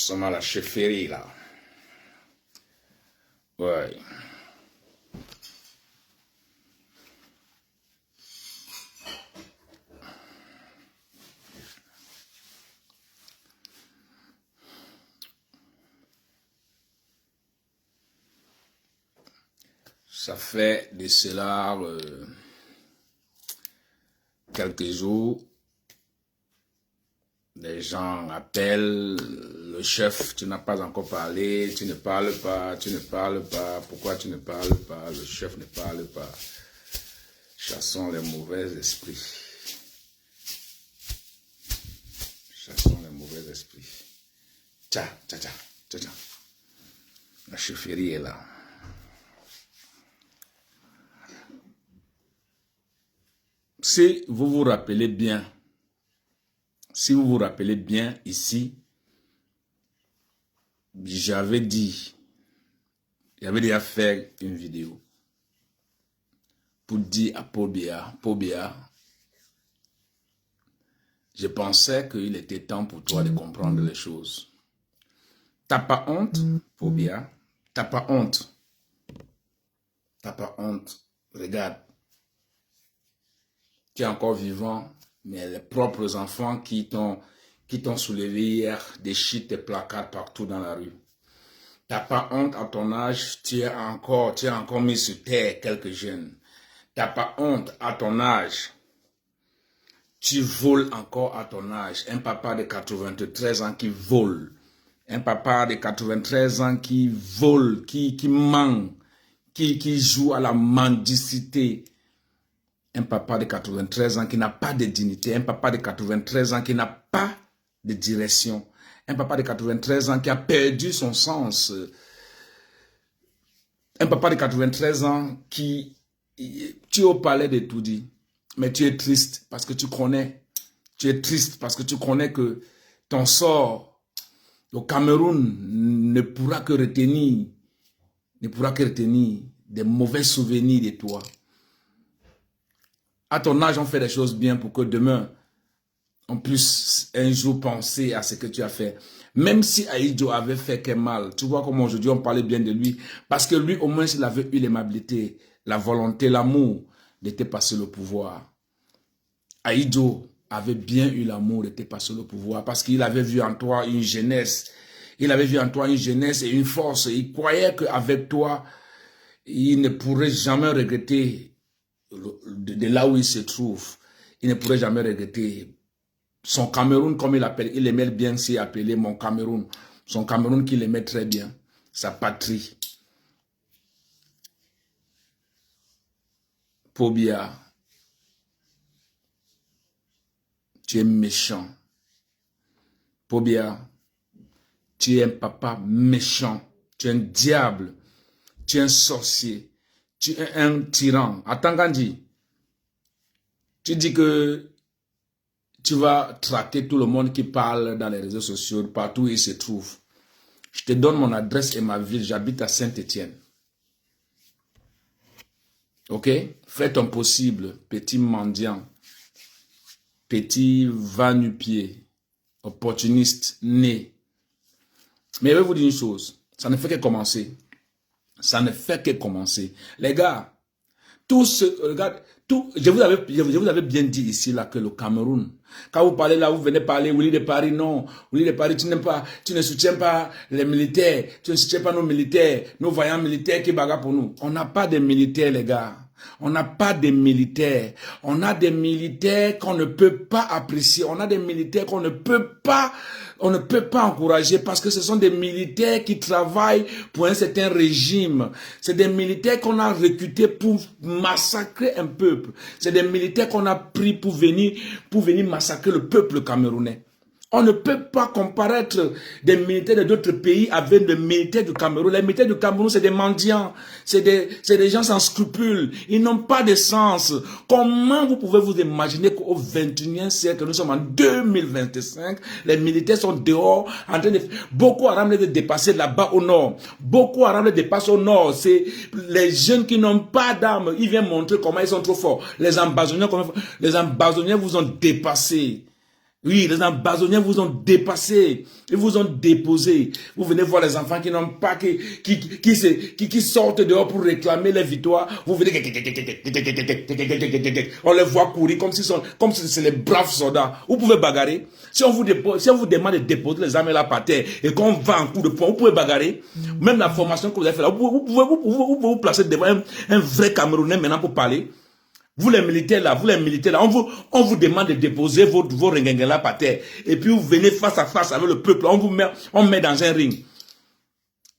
sommes à la chefferie, là. Ouais. Ça fait de cela quelques jours. Les gens appellent le chef, tu n'as pas encore parlé, tu ne parles pas, pourquoi tu ne parles pas, le chef ne parle pas. Chassons les mauvais esprits. Chassons les mauvais esprits. Tcha. La chefferie est là. Si vous vous rappelez bien, ici, j'avais déjà fait une vidéo pour dire à Pobia, je pensais qu'il était temps pour toi de comprendre les choses. T'as pas honte, Pobia? T'as pas honte? T'as pas honte? Regarde. Tu es encore vivant, mais les propres enfants qui t'ont soulevé hier déchirent tes placards partout dans la rue. T'as pas honte à ton âge, tu as encore mis sur terre quelques jeunes. T'as pas honte à ton âge. Tu voles encore à ton âge. Un papa de 93 ans qui vole. Un papa de 93 ans qui vole, qui ment, qui joue à la mendicité. Un papa de 93 ans qui n'a pas de dignité. Un papa de 93 ans qui n'a pas de direction. Un papa de 93 ans qui a perdu son sens. Un papa de 93 ans qui... Tu es au palais de tout dit. Mais tu es triste parce que tu connais. Tu es triste parce que tu connais que ton sort au Cameroun ne pourra que retenir des mauvais souvenirs de toi. À ton âge, on fait des choses bien pour que demain, on puisse un jour penser à ce que tu as fait. Même si Aïdjo avait fait quel mal, tu vois comment aujourd'hui on parlait bien de lui. Parce que lui, au moins, il avait eu l'aimabilité, la volonté, l'amour de te passer le pouvoir. Aïdjo avait bien eu l'amour de te passer le pouvoir parce qu'il avait vu en toi une jeunesse. Il avait vu en toi une jeunesse et une force. Il croyait qu'avec toi, il ne pourrait jamais regretter de là où il se trouve. Il ne pourrait jamais regretter son Cameroun, comme il appelle. Il aimait bien s'y appeler mon Cameroun. Son Cameroun qu'il aimait très bien. Sa patrie. Pobia, tu es méchant. Pobia, tu es un papa méchant. Tu es un diable. Tu es un sorcier. Tu es un tyran. Attends, Gandhi. Tu dis que tu vas traquer tout le monde qui parle dans les réseaux sociaux, partout où il se trouve. Je te donne mon adresse et ma ville. J'habite à Saint-Étienne. Ok? Fais ton possible, petit mendiant, petit va-nu-pied, opportuniste, né. Mais je vais vous dire une chose. Ça ne fait que commencer. Ça ne fait que commencer. Les gars, regarde, je vous avais bien dit ici là que le Cameroun, quand vous parlez là, vous venez parler, Willy de Paris, non, Willy de Paris, tu ne soutiens pas les militaires, tu ne soutiens pas nos militaires, nos voyants militaires qui bagarrent pour nous. On n'a pas de militaires, les gars. On n'a pas de militaires. On a des militaires qu'on ne peut pas apprécier. On a des militaires qu'on ne peut pas encourager parce que ce sont des militaires qui travaillent pour un certain régime. C'est des militaires qu'on a recrutés pour massacrer un peuple. C'est des militaires qu'on a pris pour venir massacrer le peuple camerounais. On ne peut pas comparaître des militaires d'autres pays avec des militaires du Cameroun. Les militaires du Cameroun, c'est des mendiants. C'est des gens sans scrupules. Ils n'ont pas de sens. Comment vous pouvez vous imaginer qu'au 21e siècle, nous sommes en 2025, les militaires sont dehors en train de... Boko Haram les dépasser là-bas au nord. Boko Haram les dépasse au nord. C'est les jeunes qui n'ont pas d'armes. Ils viennent montrer comment ils sont trop forts. Les ambazoniens vous ont dépassé. Oui, les ambazoniens vous ont dépassé, ils vous ont déposé. Vous venez voir les enfants qui n'ont pas, qui sortent dehors pour réclamer les victoires. Vous venez, on les voit courir comme si c'est les braves soldats. Vous pouvez bagarrer. Si on vous demande de déposer les armes là par terre et qu'on va en coup de poing, vous pouvez bagarrer. Même la formation que vous avez fait là, vous pouvez vous placer devant un vrai Camerounais maintenant pour parler. Vous les militaires là, on vous demande de déposer vos rengengues là par terre. Et puis vous venez face à face avec le peuple, on met dans un ring.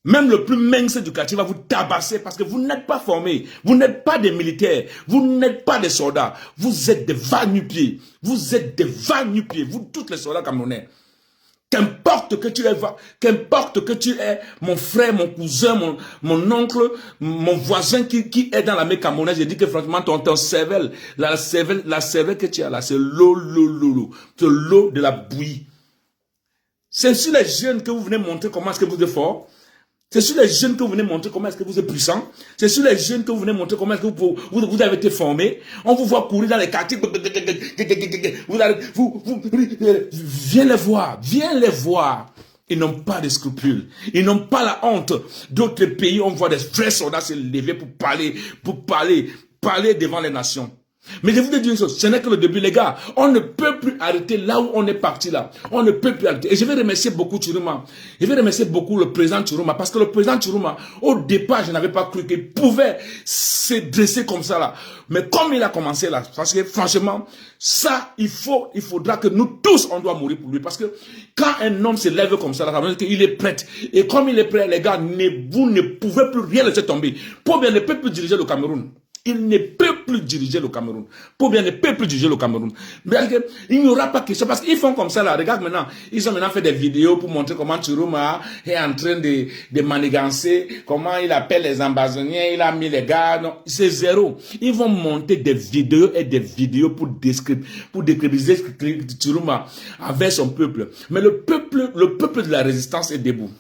Même le plus mince du quartier va vous tabasser parce que vous n'êtes pas formés. Vous n'êtes pas des militaires. Vous n'êtes pas des soldats. Vous êtes des va-nu-pieds. Vous êtes des va-nu-pieds. Vous, tous les soldats camerounais. Qu'importe que tu es mon frère, mon cousin, mon oncle, mon voisin qui est dans la mer camerounaise, je dis que franchement, ton cervelle, la cervelle que tu as là, c'est l'eau, c'est l'eau de la bouillie. C'est sur les jeunes que vous venez montrer comment est-ce que vous êtes fort. C'est sur les jeunes que vous venez montrer comment est-ce que vous êtes puissant. C'est sur les jeunes que vous venez montrer comment est-ce que vous avez été formé. On vous voit courir dans les quartiers. Viens les voir. Ils n'ont pas de scrupules. Ils n'ont pas la honte. D'autres pays, on voit des vrais soldats se lever pour parler devant les nations. Mais je voudrais dire une chose, ce n'est que le début, les gars. On ne peut plus arrêter là où on est parti là. On ne peut plus arrêter. Et je vais remercier beaucoup Chiruma. Je vais remercier beaucoup le président Chiruma. Parce que le président Chiruma, au départ, je n'avais pas cru qu'il pouvait se dresser comme ça là. Mais comme il a commencé là, parce que franchement, ça, il faudra que nous tous, on doit mourir pour lui. Parce que quand un homme se lève comme ça là, ça veut dire qu'il est prêt. Et comme il est prêt, les gars, vous ne pouvez plus rien laisser tomber. Pour bien ne peut plus diriger le Cameroun. Il ne peut plus diriger le Cameroun. Pour bien ne peut plus diriger le Cameroun. Mais il n'y aura pas question. Parce qu'ils font comme ça là. Regarde maintenant. Ils ont maintenant fait des vidéos pour montrer comment Chiruma est en train de manigancer. Comment il appelle les ambazoniens. Il a mis les gars. Non, c'est zéro. Ils vont monter des vidéos et des vidéos pour décrédibiliser Chiruma avec son peuple. Mais le peuple de la résistance est debout.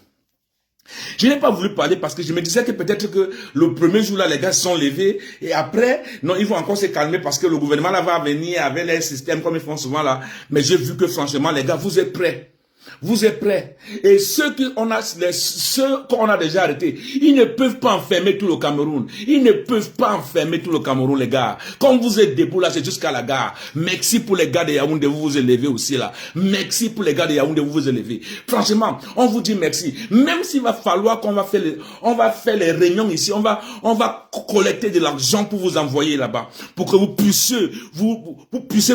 Je n'ai pas voulu parler parce que je me disais que peut-être que le premier jour là, les gars se sont levés et après, non, ils vont encore se calmer parce que le gouvernement là va venir avec les systèmes comme ils font souvent là. Mais j'ai vu que franchement, les gars, vous êtes prêts. Vous êtes prêts. Et ceux qu'on a déjà arrêtés, ils ne peuvent pas enfermer tout le Cameroun. Ils ne peuvent pas enfermer tout le Cameroun, les gars. Comme vous êtes debout là, c'est jusqu'à la gare. Merci pour les gars de Yaoundé, vous vous élevez aussi là. Merci pour les gars de Yaoundé, vous vous élevez. Franchement, on vous dit merci. Même s'il va falloir qu'on va faire les réunions ici, on va collecter de l'argent pour vous envoyer là-bas. Pour que vous puissiez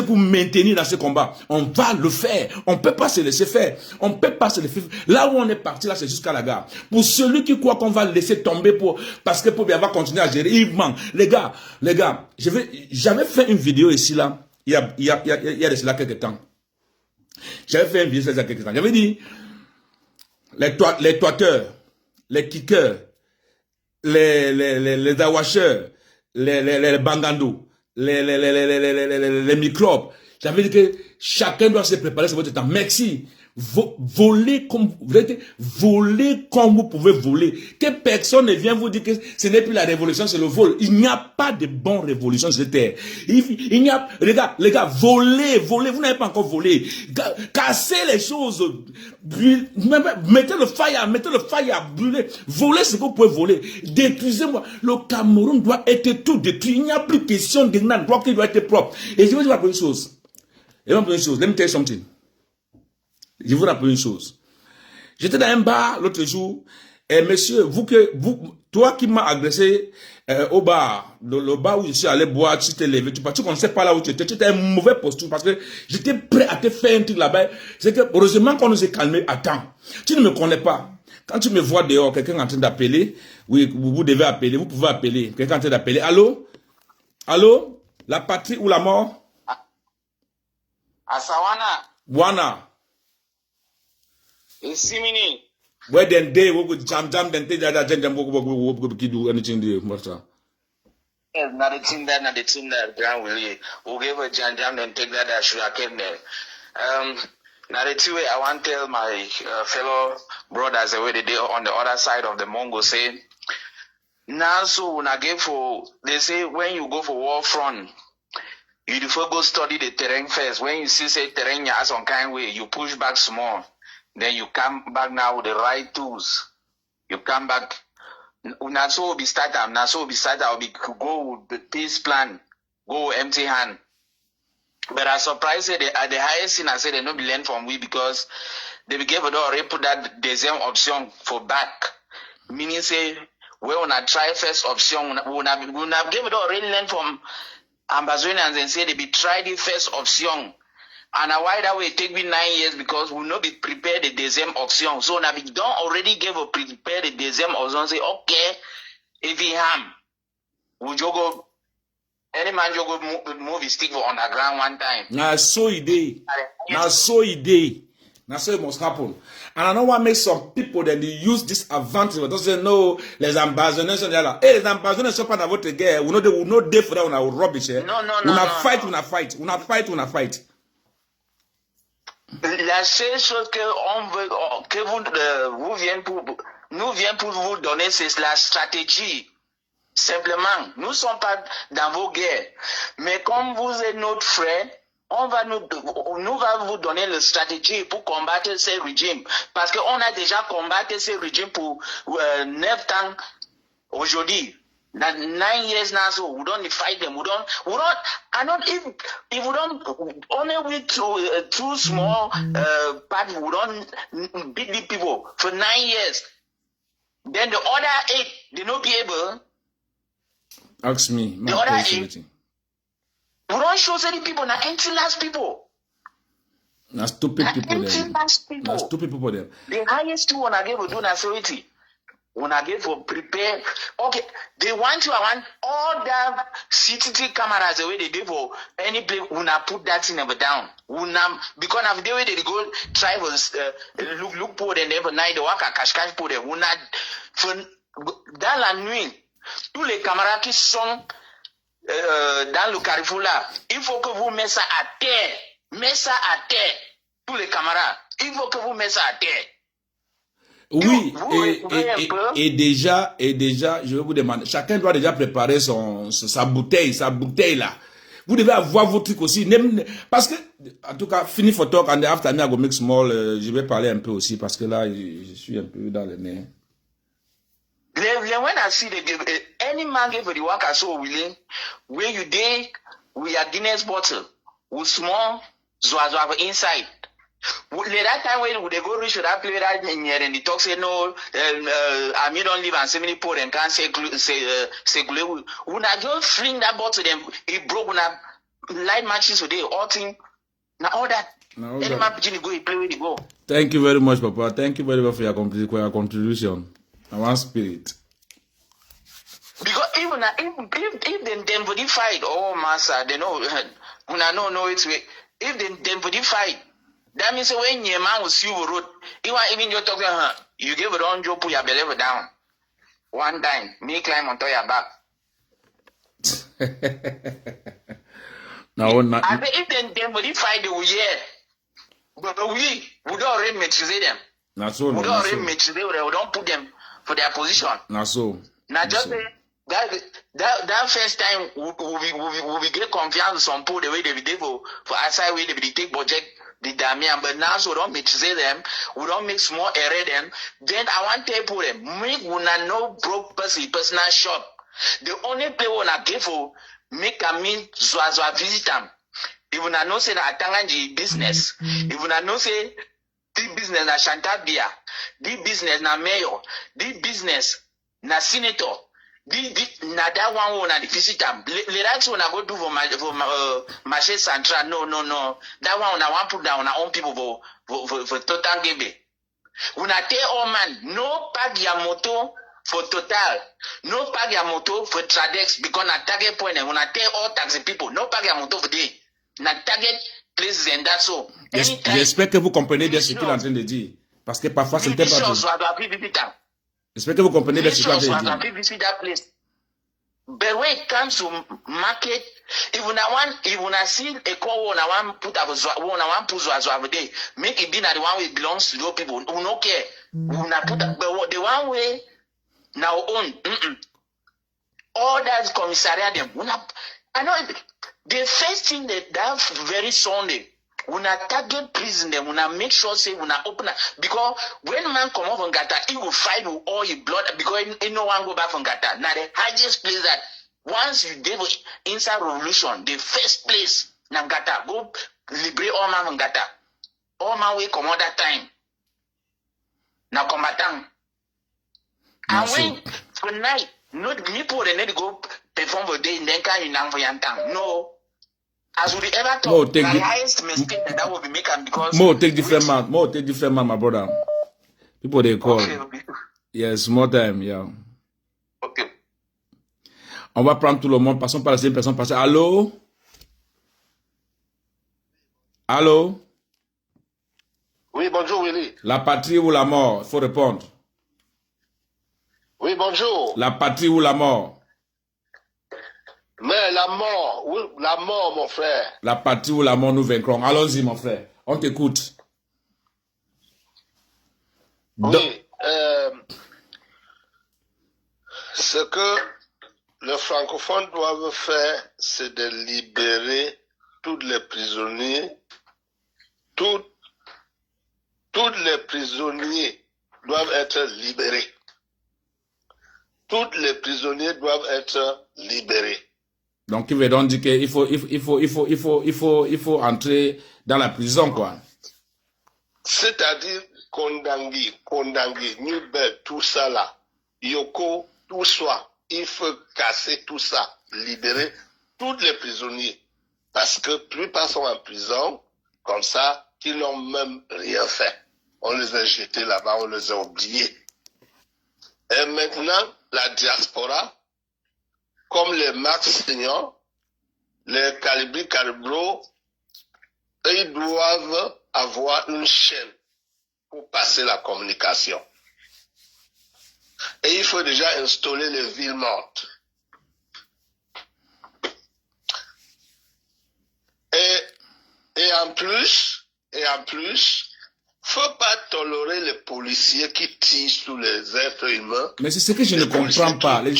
vous maintenir dans ce combat. On va le faire. On peut pas se laisser faire. On ne peut pas se laisser. Là où on est parti, là, c'est jusqu'à la gare. Pour celui qui croit qu'on va laisser tomber parce que pour bien va continuer à gérer, il manque. Les gars, j'avais fait une vidéo ici, là, il y a de cela quelques temps. J'avais fait une vidéo il y a quelques temps. J'avais dit, les toiteurs, les kickers, les awashers, les bangandos, les microbes. J'avais dit que chacun doit se préparer sur votre temps. Merci. Voler comme vous pouvez voler. Que personne ne vient vous dire que ce n'est plus la révolution, c'est le vol. Il n'y a pas de bonne révolution sur cette terre. Il n'y a, les gars, voler, vous n'avez pas encore volé. Cassez les choses, mettez le fire à brûler. Voler ce que vous pouvez voler. Détruisez-moi. Le Cameroun doit être tout détruit. Il n'y a plus question d'un endroit qui doit être propre. Et je vais vous rappeler une chose. Let me tell you something. Je vous rappelle une chose. J'étais dans un bar l'autre jour, et monsieur, toi qui m'as agressé au bar, le bar où je suis allé boire, tu t'es levé, tu ne connaissais pas là où tu étais en mauvaise posture parce que j'étais prêt à te faire un truc là-bas. C'est que heureusement qu'on nous est calmé à temps. Tu ne me connais pas. Quand tu me vois dehors, quelqu'un est en train d'appeler, oui, vous devez appeler, vous pouvez appeler, quelqu'un est en train d'appeler. Allô? Allô? La patrie ou la mort? Asawana. Wana. Simini. Where then they will jam then take that agenda go do anything there, master. Not the team that Brown will give a jam and take that should have came there. Now the two way I want to tell my fellow brothers the way they on the other side of the Mongo say now so when I get for they say when you go for war front You defer go study the terrain first. When you see say terrain has some kind way, you push back small. Then you come back now with the right tools. You come back. Now so be start. Now so be start. I'll be go with the peace plan. Go empty hand. But I surprised at the highest thing I said they not be learn from we because they be gave already put that deuxième option for back. Meaning say we wanna try first option. We wanna give it already learn from Ambazonians and say they be try the first option. And why that way it take me 9 years because we not be prepared the deuxième option. So now we don't already give a prepare the deuxième option. Say okay, if he ham, we go. Any man you go move his stick on the ground one time. Now so it day. Now so it day. Now so it must happen. And I know what makes some people then they use this advantage. But don't say no, les ambassadeurs. Hey, les ambassadeurs sont pas dans votre guerre. We know day for that. We know rubbish. Eh? No. Fight. La seule chose que on veut, que nous vient pour vous donner, c'est la stratégie. Simplement, nous ne sommes pas dans vos guerres. Mais comme vous êtes notre frère, on va nous vous donner la stratégie pour combattre ces régimes. Parce qu'on a déjà combattu ces régimes pour 9 ans aujourd'hui. 9 years now, so we don't fight them. If we don't, only with two small parties, we don't beat the people for 9 years. Then the other 8, they not be able. Ask me. The other 8, we don't show any people, not anti-last people. Not stupid people there. Not People. stupid people there. The highest two when I give do authority. When I give for prepare, okay, I want all the CCTV cameras the way they do for any place. When I put that thing never down, because of the way they go try for look for them every night, they work à cache pour them. When I dans la nuit, tous les caméras qui sont dans le carrefour là, il faut que vous mettez ça à terre, tous les caméras, il faut que vous mettez ça à terre. Oui, et déjà, je vais vous demander, chacun doit déjà préparer sa bouteille là. Vous devez avoir votre truc aussi. Parce que, en tout cas, fini for talk, and after me, I go make small, je vais parler un peu aussi, parce que là, je suis un peu dans le nez. When I see any man give the work as so willing, where you day, we are Guinness bottle, with small, zwa inside. That time when they go reach that play that in here and they talk say no, I mean don't live and so many poor and can't say glue. When I just fling that bottle them, it broke when I light matches today, all thing. Now all that. Any man begin to go, he play with the go. Thank you very much, Papa. Thank you very much for your contribution. I want spirit. Because even if them for the fight, oh master, they know when I know it's way. If them for the fight. That means when your man will see you road, even you're talking, you give it on, you put your belly down. One time, me climb on top your back. Now, I say if them will fight, they will hear. But we don't already matrize them. Not so. We don't already matrize them. We don't put them for their position. Not so. Now just say that first time we get confiance with some people the way they did for outside way they take project. The Damian, but now so we don't matrize them, we don't make small error them. Then I want to tell them, make una no broke personal shop. The only place when I give for make a mean zwa visit them. If una know say that Atanganji business, if una know say the business na Shantabia, the business na mayor, the business na senator. Na that one who na the visit them. Let one I go do for marché central. No. That one I want put down on our own people for total giving. When I tell all man, no pack your moto for total, no pack your moto for Tradex because na target point. And when I tell all taxi people, no pack your moto for day. Na target places and that's so. J'espère que vous comprenez bien ce qu'il est en train de dire. Parce que parfois c'est pas tout. J'espère que vous comprenez bien ce qu'il est en train de dire. But when it comes to market, if you see a call one, I want put up one, I want put over there, make it be that the one way belongs to those people who don't care. Who not put up, but the one way now own. All that commissariat them. I know The first thing that very Sunday, when I target prison, then when I make sure say when I open up, because when man come up from Gata, he will fight with all his blood because he no one go back from Gata. Now the highest place that once you did inside revolution, the first place na Gata, go liberate all man from Gata. All man will come out that time. Now combatant. And when tonight, not people they need to go perform for day in then can you for yantang. No. As we ever thought, the highest mistake that will be making because more take different man, my brother. People they call. Okay. Yes, more time, yeah. Okay. On va prendre tout le monde, passons par la deuxième personne. Allô? Allô? Oui, bonjour Willy. La patrie ou la mort? Il faut répondre. Oui, bonjour. La patrie ou la mort? Mais la mort, oui, la mort, mon frère. La patrie ou la mort, nous vaincrons. Allons-y, mon frère. On t'écoute. Oui. Ce que les francophones doivent faire, c'est de libérer tous les prisonniers. Tous les prisonniers doivent être libérés. Tous les prisonniers doivent être libérés. Donc, il veut donc dire qu'il faut entrer dans la prison, quoi. C'est-à-dire, Kondangui, Nubel, tout ça là, Yoko, tout ça, il faut casser tout ça, libérer tous les prisonniers. Parce que plupart sont en prison, comme ça, qu'ils n'ont même rien fait. On les a jetés là-bas, on les a oubliés. Et maintenant, la diaspora, comme les Max Signon, les Calibri Calibro, ils doivent avoir une chaîne pour passer la communication. Et il faut déjà installer les villes mortes. Et en plus, faut pas tolérer les policiers qui tirent sur les êtres humains. Mais c'est ce que je ne comprends pas. Les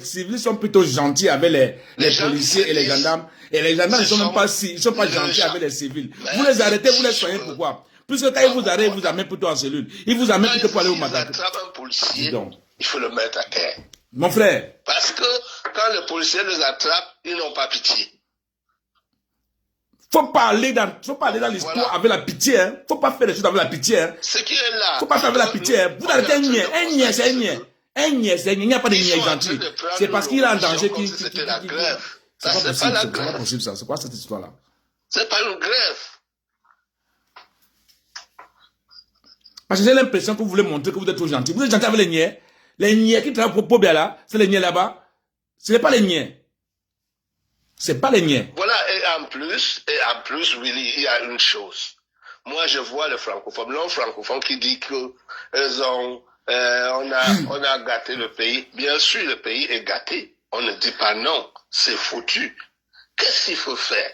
civils sont plutôt gentils avec les policiers et les gendarmes. Et les gendarmes ne sont même pas gentils avec les civils. Vous les arrêtez, vous les soignez, pourquoi? Puisque quand ils vous arrêtent, ils vous amènent plutôt en cellule. Ils vous amènent plutôt pour aller au matin. Un policier, il faut le mettre à terre. Mon frère. Parce que quand les policiers les attrapent, ils n'ont pas pitié. Faut pas aller dans l'histoire avec la pitié, hein. Faut pas faire les choses avec la pitié, hein. Ce qui est là. Faut pas faire avec la pitié, hein. Vous arrêtez un niais, c'est un niais. Un niais, c'est un niais. Il n'y a pas de niais gentil. C'est parce qu'il est en danger qu'il. C'était la grève. C'est pas possible, ça. C'est quoi cette histoire-là? C'est pas une grève. Parce que j'ai l'impression que vous voulez montrer que vous êtes trop gentil. Vous êtes gentil avec les niais. Les niais qui travaillent pour bien là, c'est les niais là-bas. Ce n'est pas les niais. C'est pas les niais. Voilà, et en plus, Willy, il y a une chose. Moi, je vois les francophones, l'homme francophone qui dit que on a gâté le pays. Bien sûr, le pays est gâté. On ne dit pas non. C'est foutu. Qu'est-ce qu'il faut faire?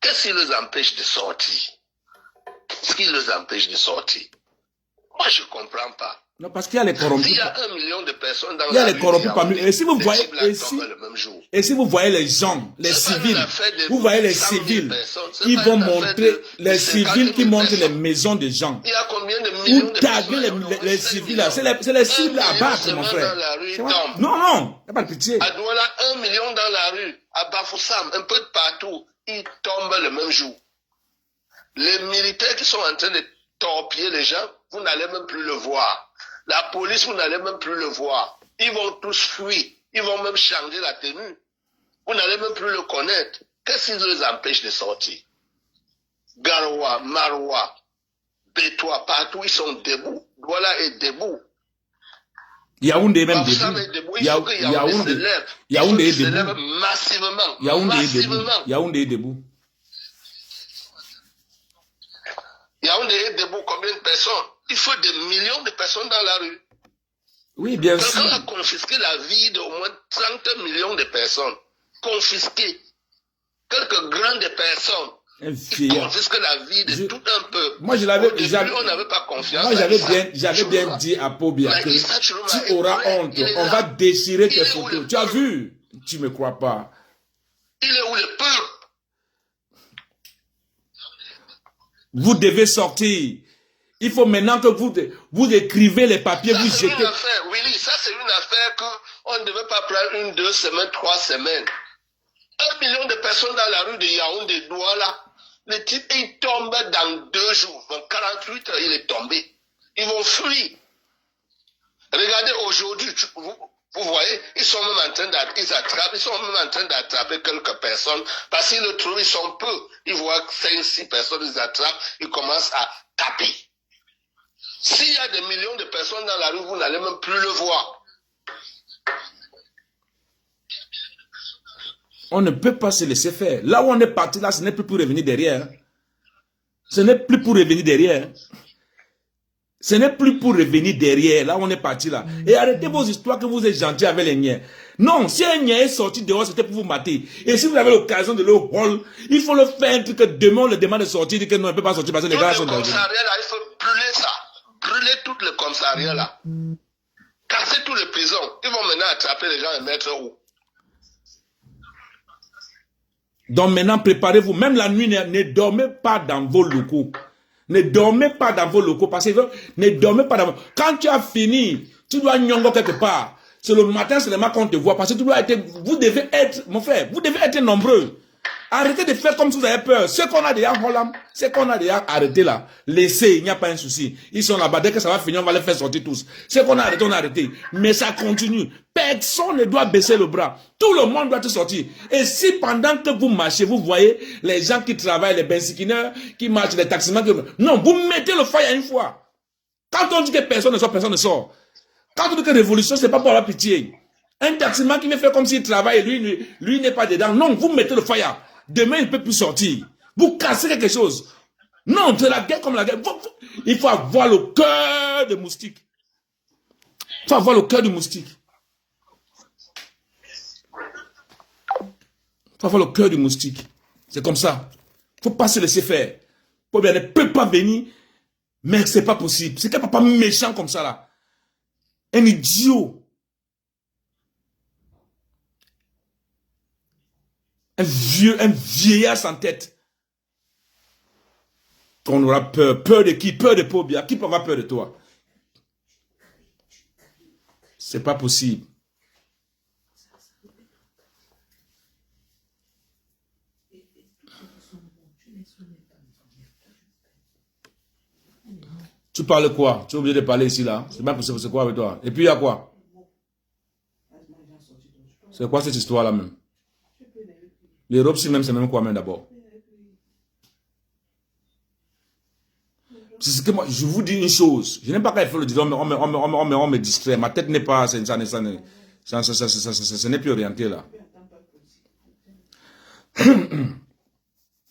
Qu'est-ce qui les empêche de sortir? Qu'est-ce qui les empêche de sortir? Moi, je ne comprends pas. Non, parce qu'il y a les corrompus. Il y a 1 million de personnes dans il y a les corrompus parmi eux. Et si vous voyez, et si vous voyez les gens, les civils, vous voyez les civils, ils vont montrer, les civils qui montrent les maisons des gens. Il y a combien de millions de personnes? Les civils là, c'est les civils à battre, mon frère. Non, il n'y a pas de pitié. À Douala, 1 million dans la rue. À Bafoussam, un peu de partout, ils tombent le même jour. Les militaires qui sont en train de torpiller les gens, vous n'allez même plus le voir. La police, vous n'allez même plus le voir. Ils vont tous fuir. Ils vont même changer la tenue. Vous n'allez même plus le connaître. Qu'est-ce qui les empêche de sortir? Garoua, Maroua, Bétois, partout, ils sont debout. Douala est debout. Yaoundé même debout. Yaoundé est debout. Massivement. Yaoundé est debout. Yaoundé est debout. Combien de personnes? Il faut des millions de personnes dans la rue. Oui, bien sûr. Quelqu'un a confisqué la vie d'au moins 30 millions de personnes. Confisqué. Quelques grandes personnes. Un qui vieillard. confisque la vie de tout un peuple. Moi, je l'avais, Au début, on n'avait pas confiance. moi, j'avais bien dit à Pobia que tu auras honte. On va déchirer tes photos. Tu as vu? Tu me crois pas. Il est où le peuple? Vous devez sortir. Il faut maintenant que vous écrivez les papiers, vous jetez. Une affaire, Willy, ça c'est une affaire qu'on ne devait pas prendre 1, 2 semaines, 3 semaines. 1 million de personnes dans la rue de Yaoundé, Douala. Le type, il tombe dans 2 jours. Dans 48 heures, il est tombé. Ils vont fuir. Regardez aujourd'hui, vous voyez, ils sont même en train d'attraper quelques personnes parce qu'ils le trouvent, ils sont peu. Ils voient 5, 6 personnes, ils attrapent, ils commencent à taper. S'il y a des millions de personnes dans la rue, vous n'allez même plus le voir. On ne peut pas se laisser faire. Là où on est parti, là, ce n'est plus pour revenir derrière. Ce n'est plus pour revenir derrière. Ce n'est plus pour revenir derrière, là où on est parti là. Et arrêtez vos histoires que vous êtes gentils avec les niais. Non, si un niais est sorti dehors, c'était pour vous mater. Et si vous avez l'occasion de le rôle, il faut le faire un truc que demain on le demande de sortir, dit que non, on ne peut pas sortir parce que les gars sont dans le commissariat là, il faut brûler ça. Brûler tout le commissariat là. Casser tous les prisons. Ils vont maintenant attraper les gens et mettre où? Donc maintenant, préparez-vous. Même la nuit, ne dormez pas dans vos locaux. Ne dormez pas dans vos locaux. Parce que ne dormez pas dans vos... Quand tu as fini, tu dois nyongo quelque part. C'est le matin seulement qu'on te voit. Parce que tu dois être... Vous devez être... Mon frère, vous devez être nombreux. Arrêtez de faire comme si vous avez peur. Ce qu'on a déjà Holland, ce qu'on a déjà arrêté là, laissez, il n'y a pas un souci. Ils sont là-bas. Dès que ça va finir, on va les faire sortir tous. Ce qu'on a arrêté, on a arrêté. Mais ça continue. Personne ne doit baisser le bras. Tout le monde doit te sortir. Et si pendant que vous marchez, vous voyez les gens qui travaillent, les bensikineurs, qui marchent, les taximans, non, vous mettez le feu une fois. Quand on dit que personne ne sort, personne ne sort. Quand on dit que révolution, c'est pas pour avoir pitié. Un taximan qui veut faire comme s'il travaille, lui n'est pas dedans. Non, vous mettez le feu. Demain, il ne peut plus sortir. Vous cassez quelque chose. Non, c'est la guerre comme la guerre. Il faut avoir le cœur de moustique. Il faut avoir le cœur du moustique. Il faut avoir le cœur du moustique. C'est comme ça. Il ne faut pas se laisser faire. Elle ne peut pas venir, mais ce n'est pas possible. C'est qu'un papa méchant comme ça là. Un idiot. Un vieillard sans tête. On aura peur. Peur de qui? Peur de Pobia. Qui peut avoir peur de toi? C'est pas possible. Tu parles quoi? Tu es obligé de parler ici là. C'est pas possible. C'est quoi avec toi? Et puis il y a quoi? C'est quoi cette histoire là même? L'Europe, c'est même quoi même d'abord? C'est ce que moi, je vous dis une chose. Je n'aime pas quand il faut le dire, on me distrait. Ma tête n'est pas, ce n'est plus orienté là.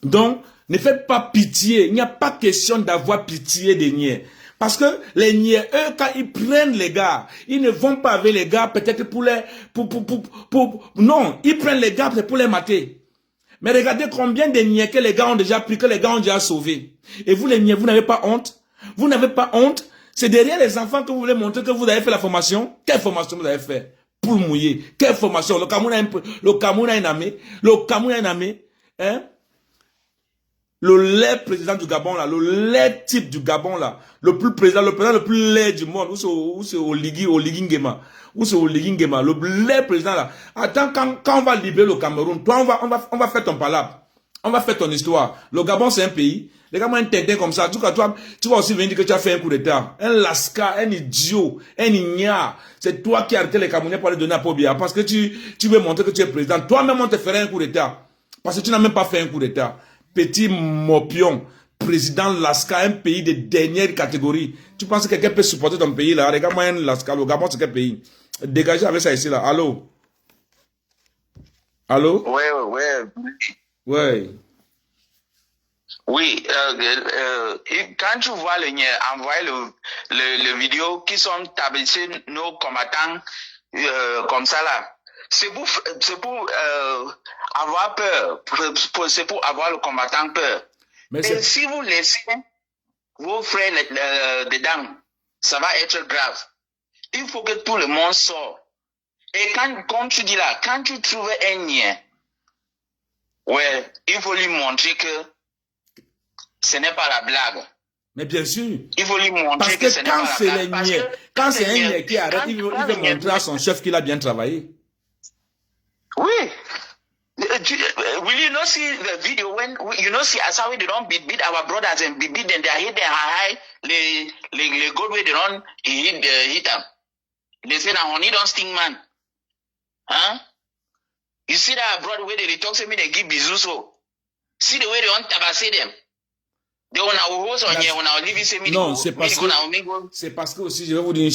Donc, ne faites pas pitié. Il n'y a pas question d'avoir pitié des niais. Parce que les niais, eux, quand ils prennent les gars, ils ne vont pas avec les gars peut-être pour les... non, ils prennent les gars peut-être pour les mater. Mais regardez combien de niais que les gars ont déjà pris, que les gars ont déjà sauvés. Et vous les niais, vous n'avez pas honte? Vous n'avez pas honte? C'est derrière les enfants que vous voulez montrer que vous avez fait la formation. Quelle formation vous avez fait? Pour mouiller. Quelle formation? Le Cameroun a une armée. Le Cameroun a une armée. Hein? Le laid président du Gabon là, le laid type du Gabon là, le président le plus laid du monde, où c'est Oligui Nguema, le laid président là. Attends, quand on va libérer le Cameroun, toi on va faire ton palabre, on va faire ton histoire. Le Gabon c'est un pays, les gars un tintin comme ça, toi tu vas aussi venir dire que tu as fait un coup d'état, un lascar, un idiot, un ignare. C'est toi qui as arrêté les Camerounais pour les donner à Pobia, parce que tu veux montrer que tu es président. Toi-même on te ferait un coup d'état, parce que tu n'as même pas fait un coup d'état. Petit mopion, président Lasca, un pays de dernière catégorie. Tu penses que quelqu'un peut supporter ton pays là? Regarde-moi un Lasca, le Gabon c'est quel pays? Dégagez avec ça ici là. Allô? Allô? Ouais. Oui, quand tu vois les niais envoyer le vidéo qui sont tabassés nos combattants comme ça là, c'est pour avoir peur, c'est pour avoir le combattant peur. Mais Et si vous laissez vos frères dedans, ça va être grave. Il faut que tout le monde sorte. Et comme tu dis là, quand tu trouves un lien, ouais, il faut lui montrer que ce n'est pas la blague. Mais bien sûr. Il faut lui montrer parce que ce n'est pas la que blague. Quand c'est un niais qui arrête, il veut montrer à son chef qu'il a bien travaillé. Oui. Will you not see the video when you know see as how they don't beat our brothers and beat them, they hit them high, the good way they don't hit them. They say that honey don't sting man. Huh? You see that brother way they talk to me, they give bizuso. See the way they don't tabasser them. Non, c'est parce que aussi, je vais vous dire une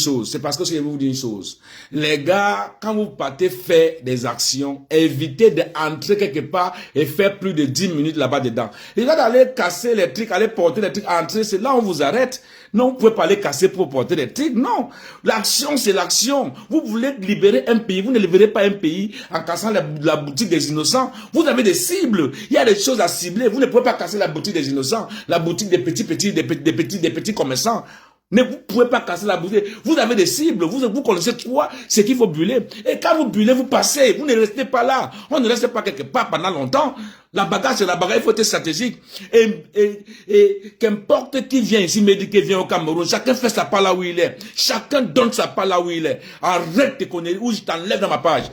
chose. Les gars, quand vous partez faire des actions, évitez d'entrer quelque part et faire plus de 10 minutes là-bas dedans. Les gars d'aller casser les trucs, aller porter les trucs, entrer, c'est là où on vous arrête. Non, vous ne pouvez pas aller casser pour porter des trucs. Non, l'action, c'est l'action. Vous voulez libérer un pays, vous ne libérez pas un pays en cassant la boutique des innocents. Vous avez des cibles. Il y a des choses à cibler. Vous ne pouvez pas casser la boutique des innocents, la boutique des petits commerçants. Ne vous pouvez pas casser la boutique. Vous avez des cibles. Vous connaissez quoi, ce qu'il faut brûler. Et quand vous brûlez, vous passez. Vous ne restez pas là. On ne reste pas quelque part pendant longtemps. La bagarre, c'est la bagarre. Il faut être stratégique. Et qu'importe qui vient ici, me dit qu'il vient au Cameroun, chacun fait sa part là où il est. Chacun donne sa part là où il est. Arrête de connaître où je t'enlève dans ma page.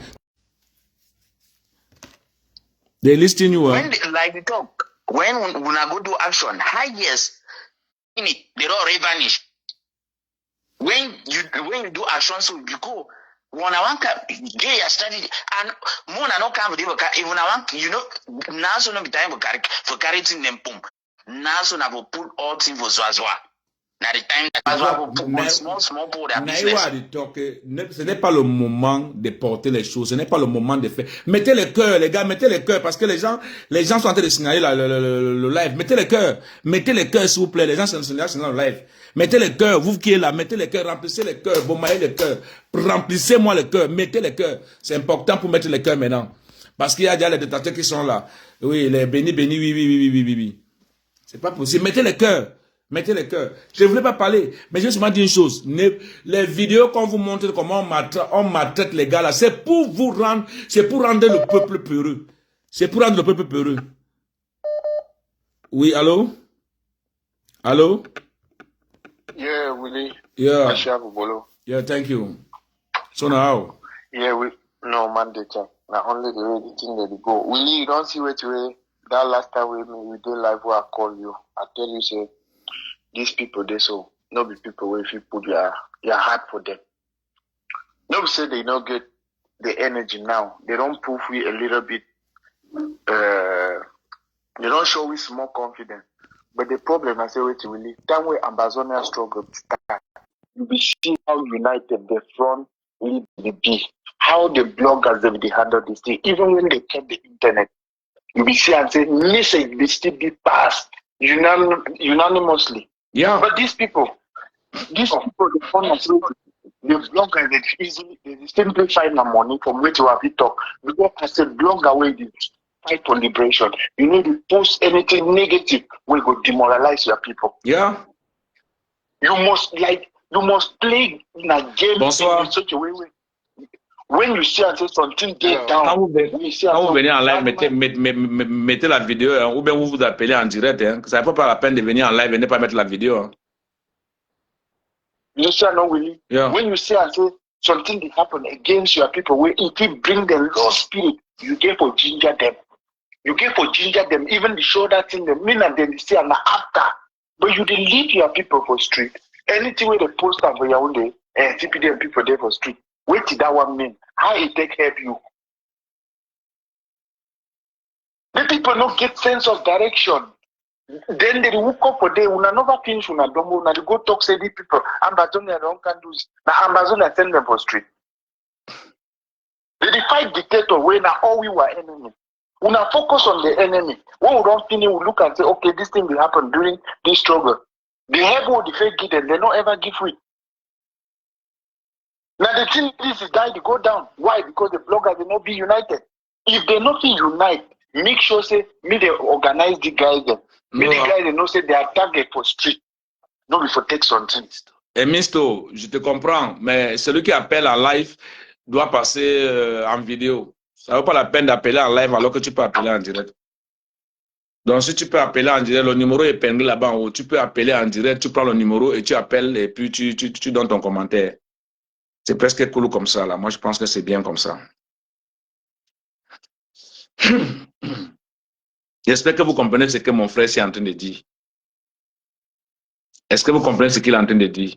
They listen you. When like we talk, when I go do action, highest in it, they don't vanish. When you do action, so you go. When I want to get your strategy, and more than no come with even I want, you know, now so no be time for carrying them pump. Now so na will put all things for Zwazwa. Now the time that Zwazwa will put one small pour their business. Ce n'est pas le moment de porter les choses, ce n'est pas le moment de faire. Mettez le cœur, les gars, mettez le cœur, parce que les gens sont en train de signaler le live. Mettez le cœur, s'il vous plaît. Les gens sont en train de signaler le live. Mettez le cœur, vous qui êtes là, mettez le cœur, remplissez le cœur, bombardez le cœur, remplissez-moi le cœur, mettez le cœur. C'est important pour mettre le cœur maintenant. Parce qu'il y a déjà les détenteurs qui sont là. Oui, les bénis, oui. C'est pas possible. Mettez le cœur. Mettez le cœur. Je ne voulais pas parler, mais je vais seulement dire une chose. Les vidéos qu'on vous montre comment on maltraite les gars là, c'est pour vous rendre, c'est pour rendre le peuple peureux. C'est pour rendre le peuple peureux. Oui, allô? Allô? Yeah, Willie. Yeah. Yeah, thank you. So now? Yeah, no, Monday, now only the way the thing that go. Willie, you don't see what way that last time we did live where I call you. I tell you, say, these people, they so, no be people where if you put your heart for them. Nobody say they don't get the energy now. They don't prove we a little bit, they don't show we more confidence. But the problem, I say, wait, Willie, that way Amazonia struggle start. You be seeing how united the front will be, how the bloggers they handle this thing, even when they kept the internet. You be see and say, message they still be passed unanimously. Yeah. But these people, the bloggers, they simply find the money from which you have to talk. Because as a blogger, where they fight for liberation, you need to post anything negative, we go demoralize your people. Yeah. You must play in a game in such a way when you see and say something get down. Quand vous venez en live, mettez la vidéo, ou bien vous appelez en direct. Ça ne vaut pas la peine de venir en live et ne pas mettre la vidéo. You see, no, Willie. Yeah. When you see and say something that happen against your people, where it will bring the low spirit, you get for ginger them. You get for ginger them, even the show that thing, the minute they see and after. But you didn't leave your people for street. Anything where they post up for your own day, and TPD people there for street. What did that one mean? How it take help you? The people don't get sense of direction. Then they woke up for day. Una never finish. Una don't go. Una go talk say these people. Amazonia don't can do this. Now Amazonia send them for street. They fight dictator when now all we were enemy. Una focus on the enemy. When we don't finish, we look and say, okay, this thing will happen during this struggle. The help will the fake give them. They don't ever give free. Now the thing is, the guy to go down. Why? Because the bloggers will not be united. If they not unite, make sure say me they organize the guys them. Me the guys they know say they are target for street. No before take something. Et Misto, je te comprends, mais celui qui appelle en live doit passer en vidéo. Ça ne vaut pas la peine d'appeler en live alors que tu peux appeler en direct. Donc, si tu peux appeler en direct, le numéro est épinglé là-bas en haut. Tu peux appeler en direct, tu prends le numéro et tu appelles et puis tu donnes ton commentaire. C'est presque cool comme ça, là. Moi, je pense que c'est bien comme ça. J'espère que vous comprenez ce que mon frère est en train de dire. Est-ce que vous comprenez ce qu'il est en train de dire?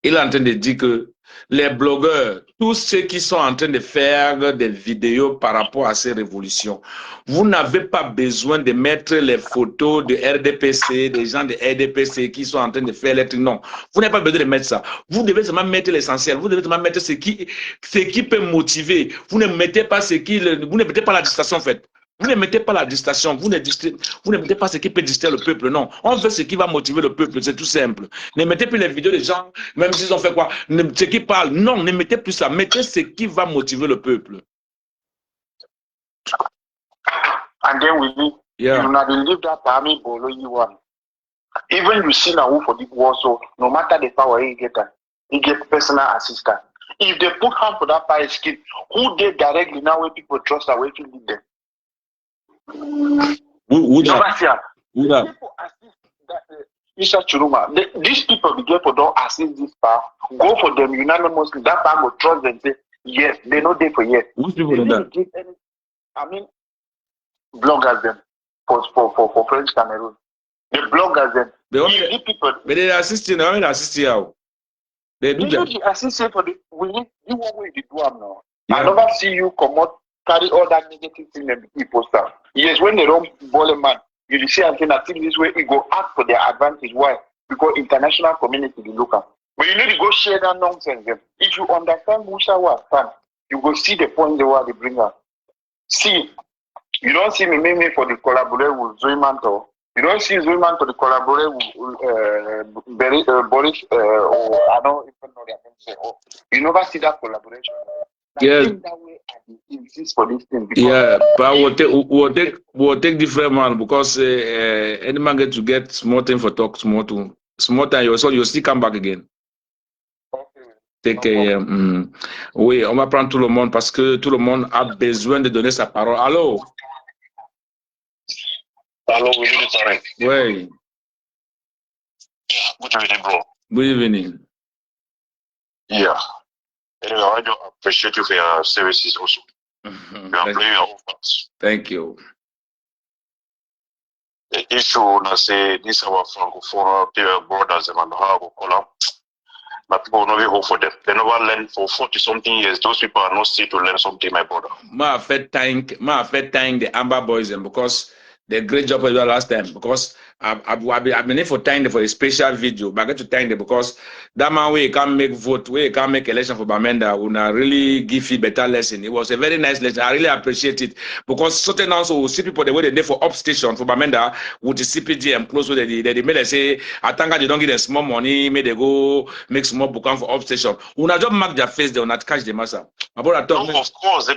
Il est en train de dire que les blogueurs, tous ceux qui sont en train de faire des vidéos par rapport à ces révolutions, vous n'avez pas besoin de mettre les photos de RDPC, des gens de RDPC qui sont en train de faire les trucs. Non, vous n'avez pas besoin de mettre ça. Vous devez seulement mettre l'essentiel. Vous devez seulement mettre ce qui peut motiver. Vous ne mettez pas vous ne mettez pas la distraction en fait. Vous ne mettez pas la distraction, vous ne mettez pas ce qui peut distraire le peuple, non. On veut ce qui va motiver le peuple, c'est tout simple. Ne mettez plus les vidéos des gens, même s'ils ont fait quoi, ce qui parle, non, ne mettez plus ça, mettez ce qui va motiver le peuple. And then we need, you not believe that army below you one. Even you see now for the war, so no matter the power he get personal assistance. If they put hand for that fire escape, who they directly now where people trust are where to lead them? Who that? People assist that, Mr. Churuma, these people be for don't assist this power. Go for them unanimously. That power will trust them. Say yes, they know they for yes. Which people do that? I mean, bloggers them for French Cameroon. The bloggers them. People. But they assist you. They only assist you how? They do that. They assist you for the. We need you one way to do them now. I never see you come out. Carry all that negative thing and people stuff. Yes, when they don't ball a man, you see and say that this way, it go act for their advantage. Why? Because international community will look at. But you need to go share that nonsense. If you understand Musa was fun, you go see the point they want to bring up. See, you don't see me for the collaborate with Zoe Manto. You don't see Zoe Manto to collaborate with Boris or I don't even know their name. You never see that collaboration. Yeah. That way I insist for this thing. Yeah, but we'll take different man because any man get small thing for talk small time. You'll still come back again. Okay. Oui, on va prendre tout le monde parce que tout le monde a besoin de donner sa parole. Allô? Allô, oui. Oui. Good evening, bro. Good evening. Yeah. Anyway, I do appreciate you for your services also. You are playing your own parts. Thank you. The issue, I say, this our Francophone brothers and how but people never hope for them. They never learn for 40-something years. Those people are not still to learn something, my brother. I thank the Amber Boys because they great job for last time because I've been in for time for a special video, but I get to thank them because that man we can make vote, we can make election for Bamenda, will really give you better lesson. It was a very nice lesson. I really appreciate it because certain also will see people the way they did for up station for Bamenda with the CPG and close with they made say I think they don't get them small money, may they go make small book for up station. When I just mark their face, they will not catch the massa. My brother talk. No, of course.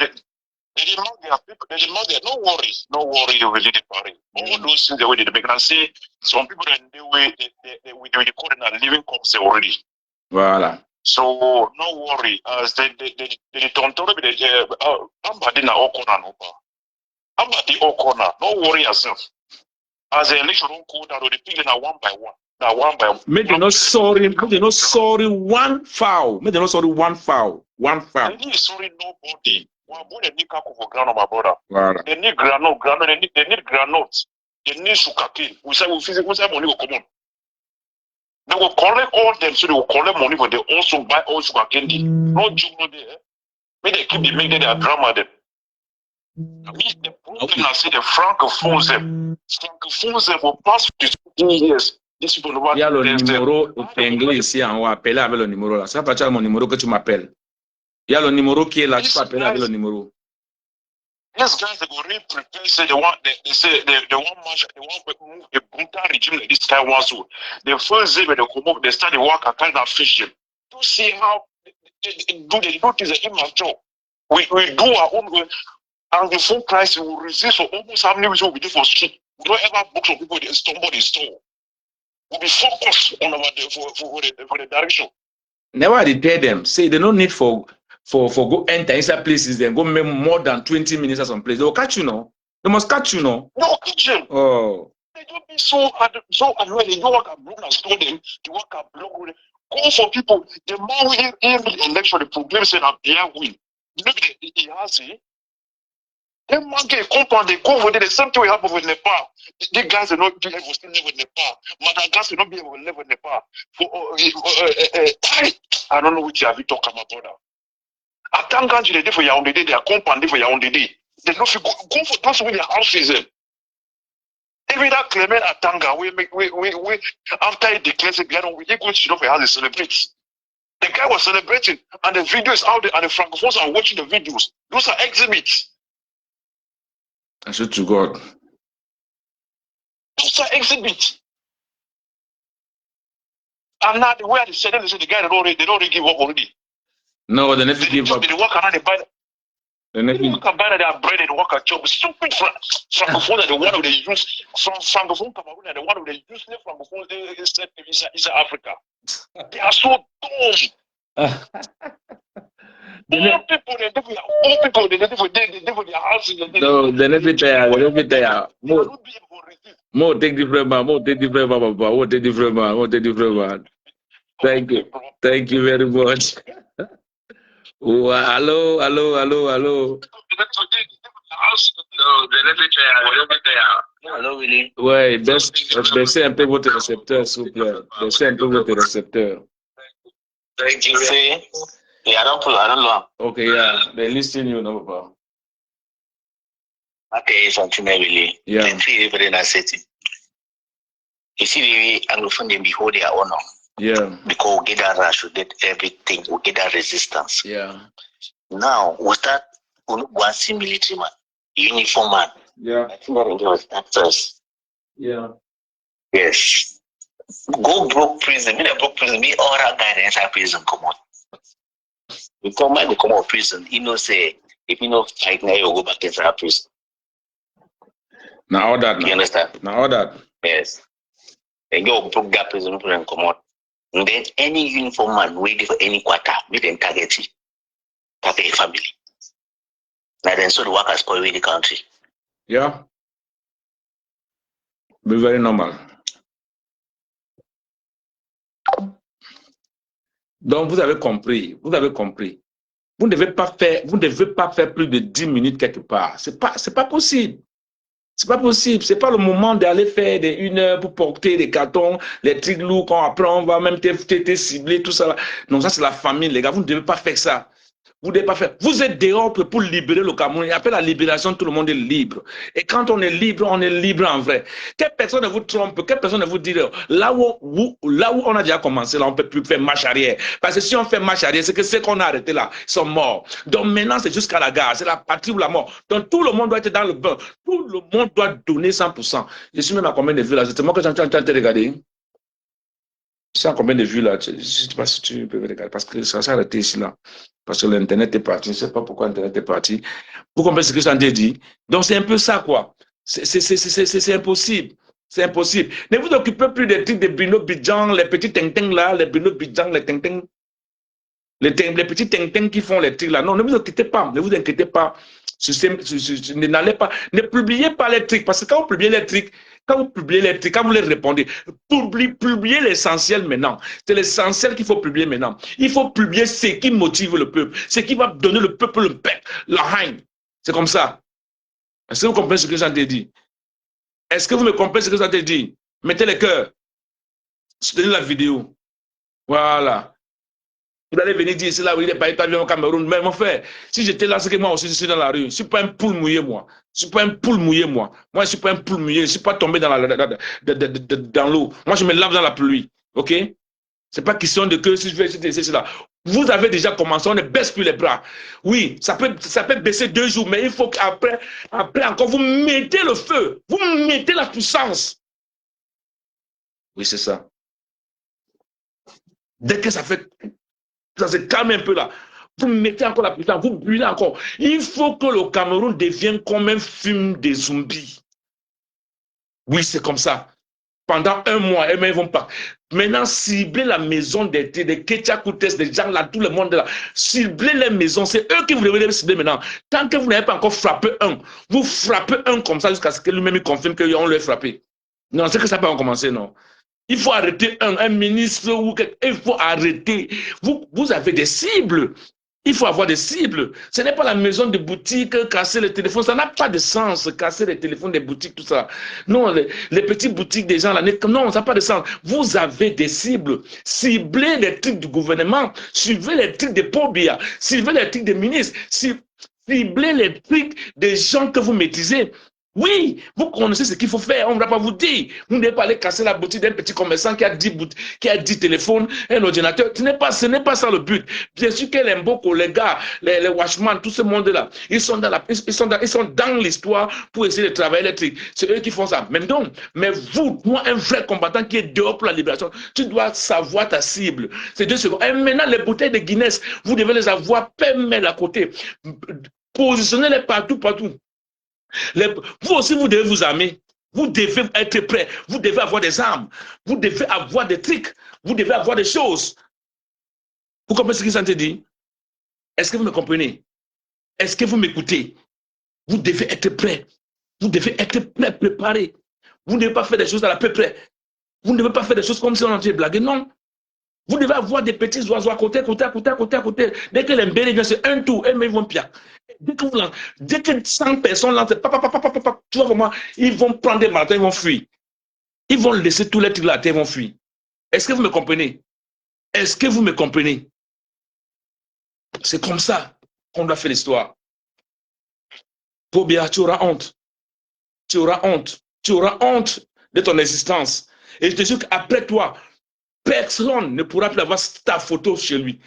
They demand their people. They demand their no worry. You will lead the party. All those things the way they make. And see some people in the way they call it a living corpse already. Voilà. So no worry. As they don't talk about I'm bad in our corner no pa. I'm at the all corner. No worry yourself. As the election don't go down, they pick now one by one. Now one by one. Make them not sorry. Make them not sorry. One foul. Make them not sorry. One foul. One foul. They need sorry nobody. Well, they need cocoa for ground, my brother. Voilà. They need granite. They need granite. They need sugarcane. We say money will come on. They will collect all them, so they will collect money, but they also buy all sugarcane. No joke, no there. Maybe they keep the make their drama them. I mean, the problem I say the francophones them for past 15 years. This people know. Il y a le numéro épinglé ici en haut. Appelez avec le numéro là. Ça va pas mon numéro que tu m'appelles. Il y a le numéro qui est là, tu peux appeler avec le numéro. These guys they go really prepare, say they want march, they want move a brutal regime like this guy wants to. The first day when they come up, they start the work and kind of fish them. To see how do the notice immature. We do our own way. And before Christ will resist for almost how many weeks we do for street. We don't ever book some people in somebody's store. We'll be focused on our for the direction. Never I tell them, say they don't need for go enter inside places, then go make more than 20 minutes at some place. They will catch you, no? They must catch you, no? No, catch them. Oh. They don't be so annoyed. They don't want to block and stone them. They want to block with them. Go for people. The man who in the election, the problem said that they win. Maybe he has it. They man get compound, they go over there. The same thing will happen with Nepal. The guys will not be able to live with Nepal. Madagascar will not be able to live with Nepal. I don't know which have you talking about now. At Tangan, they for Yaoundé, they are compound for Yaoundé. They don't go for those with their houses. Even that Clement at Tanga, we after he declares it, we go to the house to celebrate. The guy was celebrating, and the video is out there, and the Francophones are watching the videos. Those are exhibits. I said to God. Those are exhibits. And now the way they said they say the guy they don't already give up already. No, they never give up. They walk around, they buy. They walk and buy their bread and walk a job. Stupid Francophone are the one of the use from Francophone Cameroon are the one of the useless Francophone is Africa. They are so dumb. All people they live for their houses. No, they never there. They never there. More take different man. More take different man. More take different man. More take different man. Thank you. Thank you very much. Oh, hello. Hello, Willie. Ouais, baissez un peu votre récepteur, s'il vous plaît. Baissez un peu votre récepteur. Thank you. See? Yeah, I don't know. Okay, yeah. They listen you, no, Papa. Okay, something really. Yeah. Let's see if I say it. You see, the Anglophone, they behold their honor. Yeah. Because we get that rush, we get everything, we get that resistance. Yeah. Now, we start one military man, uniform man. Yeah. I think that was that first. Yeah. Yes. Go broke prison. Me broke prison. Me all that guy inside prison come on. Because man go come out of prison, he know say if you know fight now you go back inside prison. Now all that. You understand? Now all that. Yes. Then you broke that prison and come out. And then any uniform man waiting for any quarter, we then target a family. Now then so the workers spoil away the country. Yeah. Be very normal. Donc vous avez compris. Vous ne devez pas faire plus de 10 minutes quelque part. C'est pas possible. C'est pas possible. C'est pas le moment d'aller faire une heure pour porter des cartons, les trucs lourds qu'on apprend, on va même te cibler, tout ça. Non, ça c'est la famille, les gars. Vous ne devez pas faire ça. Vous ne devez pas faire. Vous êtes dehors pour libérer le Cameroun. Et après la libération, tout le monde est libre. Et quand on est libre en vrai. Quelle personne ne vous trompe, quelle personne ne vous dit là où on a déjà commencé, là, on ne peut plus faire marche arrière. Parce que si on fait marche arrière, c'est que ceux qu'on a arrêtés là, ils sont morts. Donc maintenant, c'est jusqu'à la gare. C'est la patrie ou la mort. Donc tout le monde doit être dans le bain. Tout le monde doit donner 100%. Je suis même à combien de vues là? C'est moi que j'ai en train de regarder. Je sais à combien de vues là? Je ne sais pas si tu peux regarder. Parce que ça s'est arrêté ici là. Parce que l'Internet est parti. Je ne sais pas pourquoi l'Internet est parti. Vous comprenez ce que j'en ai dit? Donc c'est un peu ça quoi. C'est impossible. C'est impossible. Ne vous occupez plus des trucs de Bruno Bidjan, les petits ting-ting là, les Bruno Bidjan, les ting-ting. Les petits ting-ting qui font les trucs là. Non, ne vous inquiétez pas. Ne vous inquiétez pas. N'allez pas. Ne publiez pas les trucs. Parce que quand vous publiez les trucs, quand vous les répondez, publiez l'essentiel maintenant. C'est l'essentiel qu'il faut publier maintenant. Il faut publier ce qui motive le peuple, ce qui va donner le peuple le bec, la haine. C'est comme ça. Est-ce que vous comprenez ce que j'en ai dit? Est-ce que vous me comprenez ce que j'en ai dit? Mettez les cœurs. Soutenez la vidéo. Voilà. Vous allez venir dire, c'est là où il est pas établi au Cameroun. Mais mon frère, si j'étais là, c'est que moi aussi, je suis dans la rue. Je ne suis pas un poule mouillé, moi. Je ne suis pas un poule mouillé, moi. Moi, je ne suis pas un poule mouillé. Je ne suis pas tombé dans l'eau. Moi, je me lave dans la pluie. OK? Ce n'est pas question de que si je fais cela. Vous avez déjà commencé, on ne baisse plus les bras. Oui, ça peut baisser 2 jours, mais il faut qu'après encore, vous mettez le feu. Vous mettez la puissance. Oui, c'est ça. Dès que ça fait ça se calme un peu là. Vous mettez encore la puissance, vous brûlez encore. Il faut que le Cameroun devienne comme un film des zombies. Oui, c'est comme ça. Pendant un mois, ils vont pas. Maintenant, ciblez la maison des Ketchakoutes, des gens là, tout le monde là. Ciblez les maisons, c'est eux qui vous devez cibler maintenant. Tant que vous n'avez pas encore frappé un, vous frappez un comme ça jusqu'à ce que lui-même confirme qu'on l'a frappé. Non, c'est que ça peut en commencer, non. Il faut arrêter un ministre ou il faut arrêter. Vous avez des cibles. Il faut avoir des cibles. Ce n'est pas la maison de boutique, casser les téléphones. Ça n'a pas de sens, casser les téléphones des boutiques, tout ça. Non, les petites boutiques des gens, là, non, ça n'a pas de sens. Vous avez des cibles. Ciblez les trucs du gouvernement. Suivez les trucs des Pobia. Suivez les trucs des ministres. Ciblez les trucs des gens que vous maîtrisez. Oui, vous connaissez ce qu'il faut faire, on ne va pas vous dire. Vous ne devez pas aller casser la boutique d'un petit commerçant qui a 10 téléphones, un ordinateur. Ce n'est pas ça le but. Bien sûr que les Mboko, les gars, les watchmen, tout ce monde-là, ils sont dans l'histoire pour essayer de travailler les trucs. C'est eux qui font ça. Mais vous, moi, un vrai combattant qui est dehors pour la libération, tu dois savoir ta cible. C'est 2 secondes. Et maintenant, les bouteilles de Guinness, vous devez les avoir pêle-mêle à côté. Positionnez-les partout. Vous aussi, vous devez vous armer. Vous devez être prêt. Vous devez avoir des armes. Vous devez avoir des trucs. Vous devez avoir des choses. Vous comprenez ce que ça te dit? Est-ce que vous me comprenez? Est-ce que vous m'écoutez? Vous devez être prêt. Vous devez être prêt, préparé. Vous ne devez pas faire des choses à la peu près. Vous ne devez pas faire des choses comme si on était blagué. Non. Vous devez avoir des petits oiseaux à côté. Dès que les mbélés viennent, c'est un tour, ils vont pire. Dès que 100 personnes lancent, tu vois comment ils vont prendre des marathons, ils vont fuir. Ils vont laisser tous les trucs là, ils vont fuir. Est-ce que vous me comprenez? Est-ce que vous me comprenez? C'est comme ça qu'on doit faire l'histoire. Pobia, tu auras honte. Tu auras honte. Tu auras honte de ton existence. Et je te jure qu'après toi, personne ne pourra plus avoir ta photo chez lui.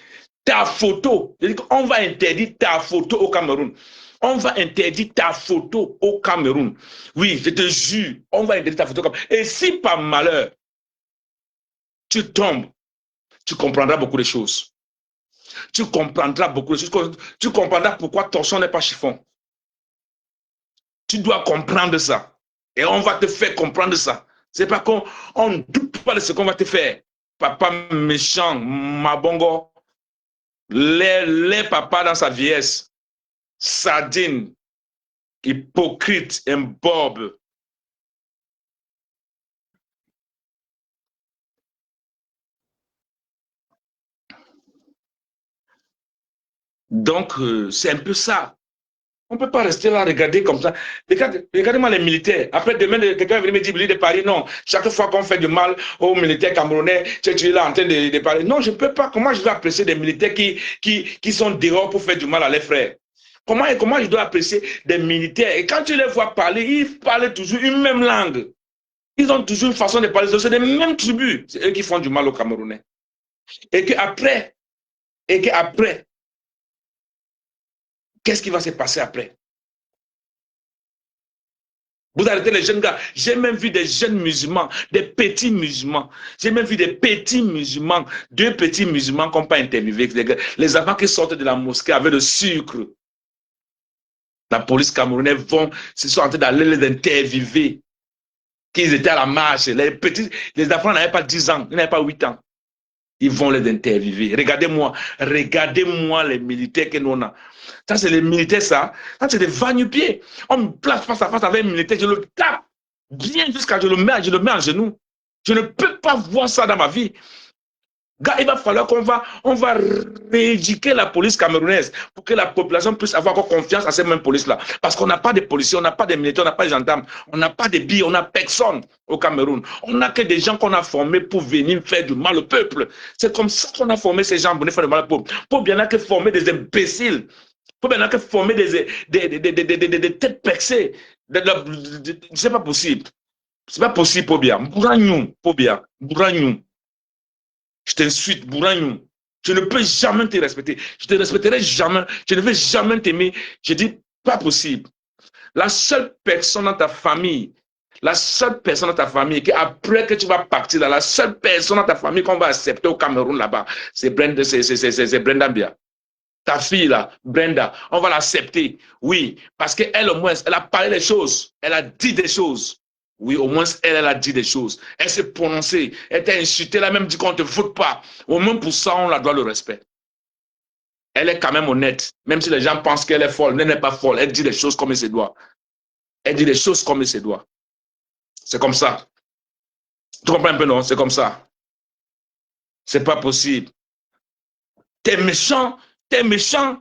Ta photo. On va interdire ta photo au Cameroun. On va interdire ta photo au Cameroun. Oui, je te jure, on va interdire ta photo au Cameroun. Et si par malheur, tu tombes, tu comprendras beaucoup de choses. Tu comprendras beaucoup de choses. Tu comprendras pourquoi ton son n'est pas chiffon. Tu dois comprendre ça. Et on va te faire comprendre ça. C'est pas qu'on ne doute pas de ce qu'on va te faire. Papa méchant, Mabongo, les papas dans sa vieillesse, sardine, hypocrite, imbobe. Donc, c'est un peu ça. On ne peut pas rester là, regarder comme ça. Regardez-moi les militaires. Après, demain, quelqu'un va venir me dire, de Paris, non. Chaque fois qu'on fait du mal aux militaires camerounais, tu es là en train de parler. Non, je ne peux pas. Comment je dois apprécier des militaires qui sont dehors pour faire du mal à leurs frères? Comment je dois apprécier des militaires? Et quand tu les vois parler, ils parlent toujours une même langue. Ils ont toujours une façon de parler. C'est les mêmes tribus. C'est eux qui font du mal aux Camerounais. Et qu'après, qu'est-ce qui va se passer après? Vous arrêtez les jeunes gars. J'ai même vu des jeunes musulmans, des petits musulmans. J'ai même vu des petits musulmans, 2 petits musulmans qui n'ont pas interviewé. Les enfants qui sortent de la mosquée avec le sucre. La police camerounaise se sont en train d'aller les interviewer. Qu'ils étaient à la marche. Les enfants n'avaient pas 10 ans, ils n'avaient pas 8 ans. Ils vont les interviewer. Regardez-moi les militaires que nous on a. Ça, c'est les militaires, ça. Ça, c'est des va-nu-pieds. On me place face à face avec un militaire, je le tape bien jusqu'à je le mets en genou. Je ne peux pas voir ça dans ma vie. Gars, il va falloir qu'on va rééduquer la police camerounaise pour que la population puisse avoir confiance à cette même police-là. Parce qu'on n'a pas de policiers, on n'a pas de militaires, on n'a pas de gendarmes, on n'a pas de billes, on n'a personne au Cameroun. On n'a que des gens qu'on a formés pour venir faire du mal au peuple. C'est comme ça qu'on a formé ces gens pour venir faire du mal au peuple. Pour bien que former des imbéciles. Pour bien que former des têtes percées. C'est pas possible. C'est pas possible, pour bien. Je t'insulte, Bouragnou. Je ne peux jamais te respecter. Je te respecterai jamais. Je ne vais jamais t'aimer. Je dis, pas possible. La seule personne dans ta famille, La seule personne dans ta famille, qui après que tu vas partir, là, la seule personne dans ta famille qu'on va accepter au Cameroun là-bas, c'est Brenda Mbia. Ta fille là, Brenda, on va l'accepter. Oui, parce qu'elle au moins, elle a parlé des choses. Elle a dit des choses. Oui, au moins, elle a dit des choses. Elle s'est prononcée. Elle t'a insulté, elle a même dit qu'on ne te foute pas. Au moins pour ça, on la doit le respect. Elle est quand même honnête. Même si les gens pensent qu'elle est folle, elle n'est pas folle. Elle dit les choses comme il se doit. Elle dit les choses comme il se doit. C'est comme ça. Tu comprends un peu, non? C'est comme ça. C'est pas possible. T'es méchant, t'es méchant,